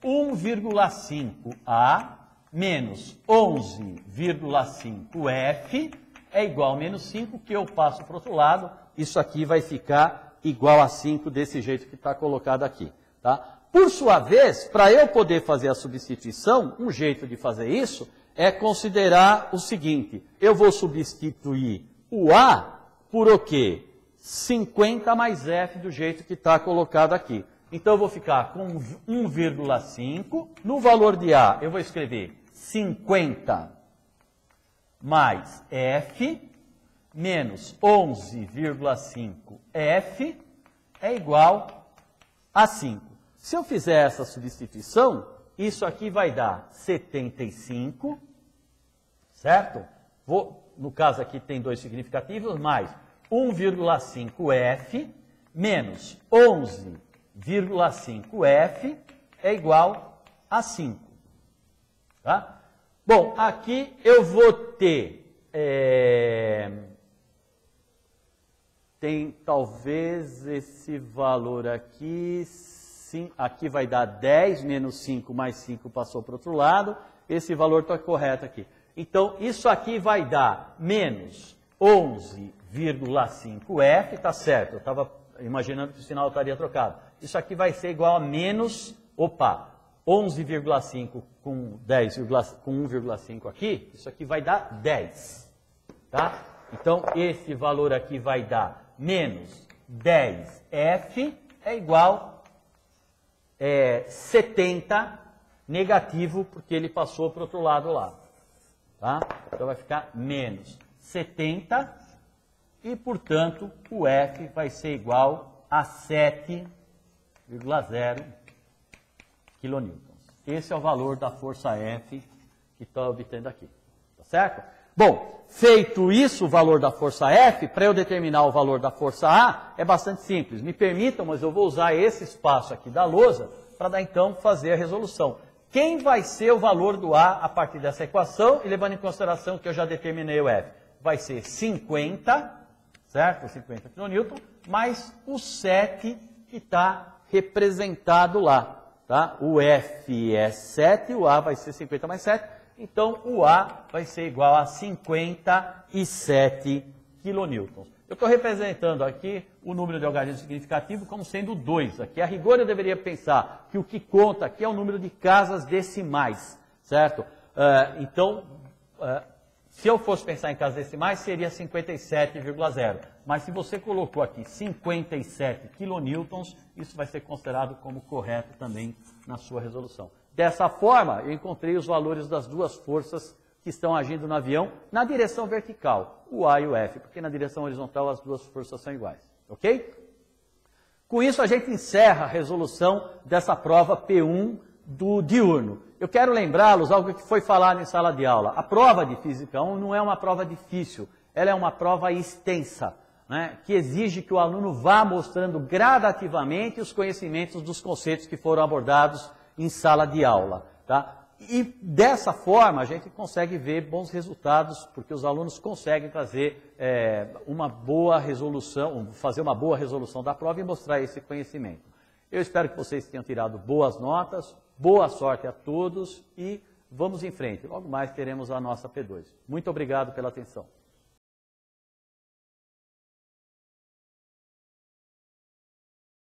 1,5A menos 11,5F é igual a menos 5, que eu passo para o outro lado. Isso aqui vai ficar igual a 5 desse jeito que está colocado aqui. Tá? Por sua vez, para eu poder fazer a substituição, um jeito de fazer isso é considerar o seguinte, eu vou substituir o A por o quê? 50 mais F do jeito que está colocado aqui. Então eu vou ficar com 1,5, no valor de A eu vou escrever 50 mais F, menos 11,5 F é igual a 5. Se eu fizer essa substituição, isso aqui vai dar 75, certo? No caso aqui tem dois significativos, mais 1,5F menos 11,5F é igual a 5. Tá? Bom, aqui eu vou ter... Tem talvez esse valor aqui, sim, aqui vai dar 10, menos 5 mais 5 passou para o outro lado, esse valor está correto aqui. Então, isso aqui vai dar menos 11,5F, tá certo, eu estava imaginando que o sinal estaria trocado. Isso aqui vai ser igual a menos, 11,5 com 1,5 aqui, isso aqui vai dar 10, tá? Então, esse valor aqui vai dar menos 10F é igual a 70 negativo, porque ele passou para o outro lado lá. Tá? Então, vai ficar menos 70 e, portanto, o F vai ser igual a 7,0 kN. Esse é o valor da força F que está obtendo aqui. Tá certo? Bom, feito isso, o valor da força F, para eu determinar o valor da força A, é bastante simples. Me permitam, mas eu vou usar esse espaço aqui da lousa para então fazer a resolução. Quem vai ser o valor do A partir dessa equação, e levando em consideração que eu já determinei o F? Vai ser 50, certo? 50 kN, mais o 7 que está representado lá. Tá? O F é 7, o A vai ser 50 mais 7. Então, o A vai ser igual a 57 kN. Eu estou representando aqui o número de algarismo significativo como sendo 2. Aqui, a rigor, eu deveria pensar que o que conta aqui é o número de casas decimais, certo? Se eu fosse pensar em casas decimais, seria 57,0. Mas se você colocou aqui 57 kN, isso vai ser considerado como correto também na sua resolução. Dessa forma, eu encontrei os valores das duas forças que estão agindo no avião na direção vertical, o A e o F, porque na direção horizontal as duas forças são iguais, ok? Com isso, a gente encerra a resolução dessa prova P1 do diurno. Eu quero lembrá-los algo que foi falado em sala de aula. A prova de Física 1 não é uma prova difícil, ela é uma prova extensa, né, que exige que o aluno vá mostrando gradativamente os conhecimentos dos conceitos que foram abordados em sala de aula, tá? E dessa forma a gente consegue ver bons resultados, porque os alunos conseguem fazer uma boa resolução, fazer uma boa resolução da prova e mostrar esse conhecimento. Eu espero que vocês tenham tirado boas notas, boa sorte a todos e vamos em frente. Logo mais teremos a nossa P2. Muito obrigado pela atenção.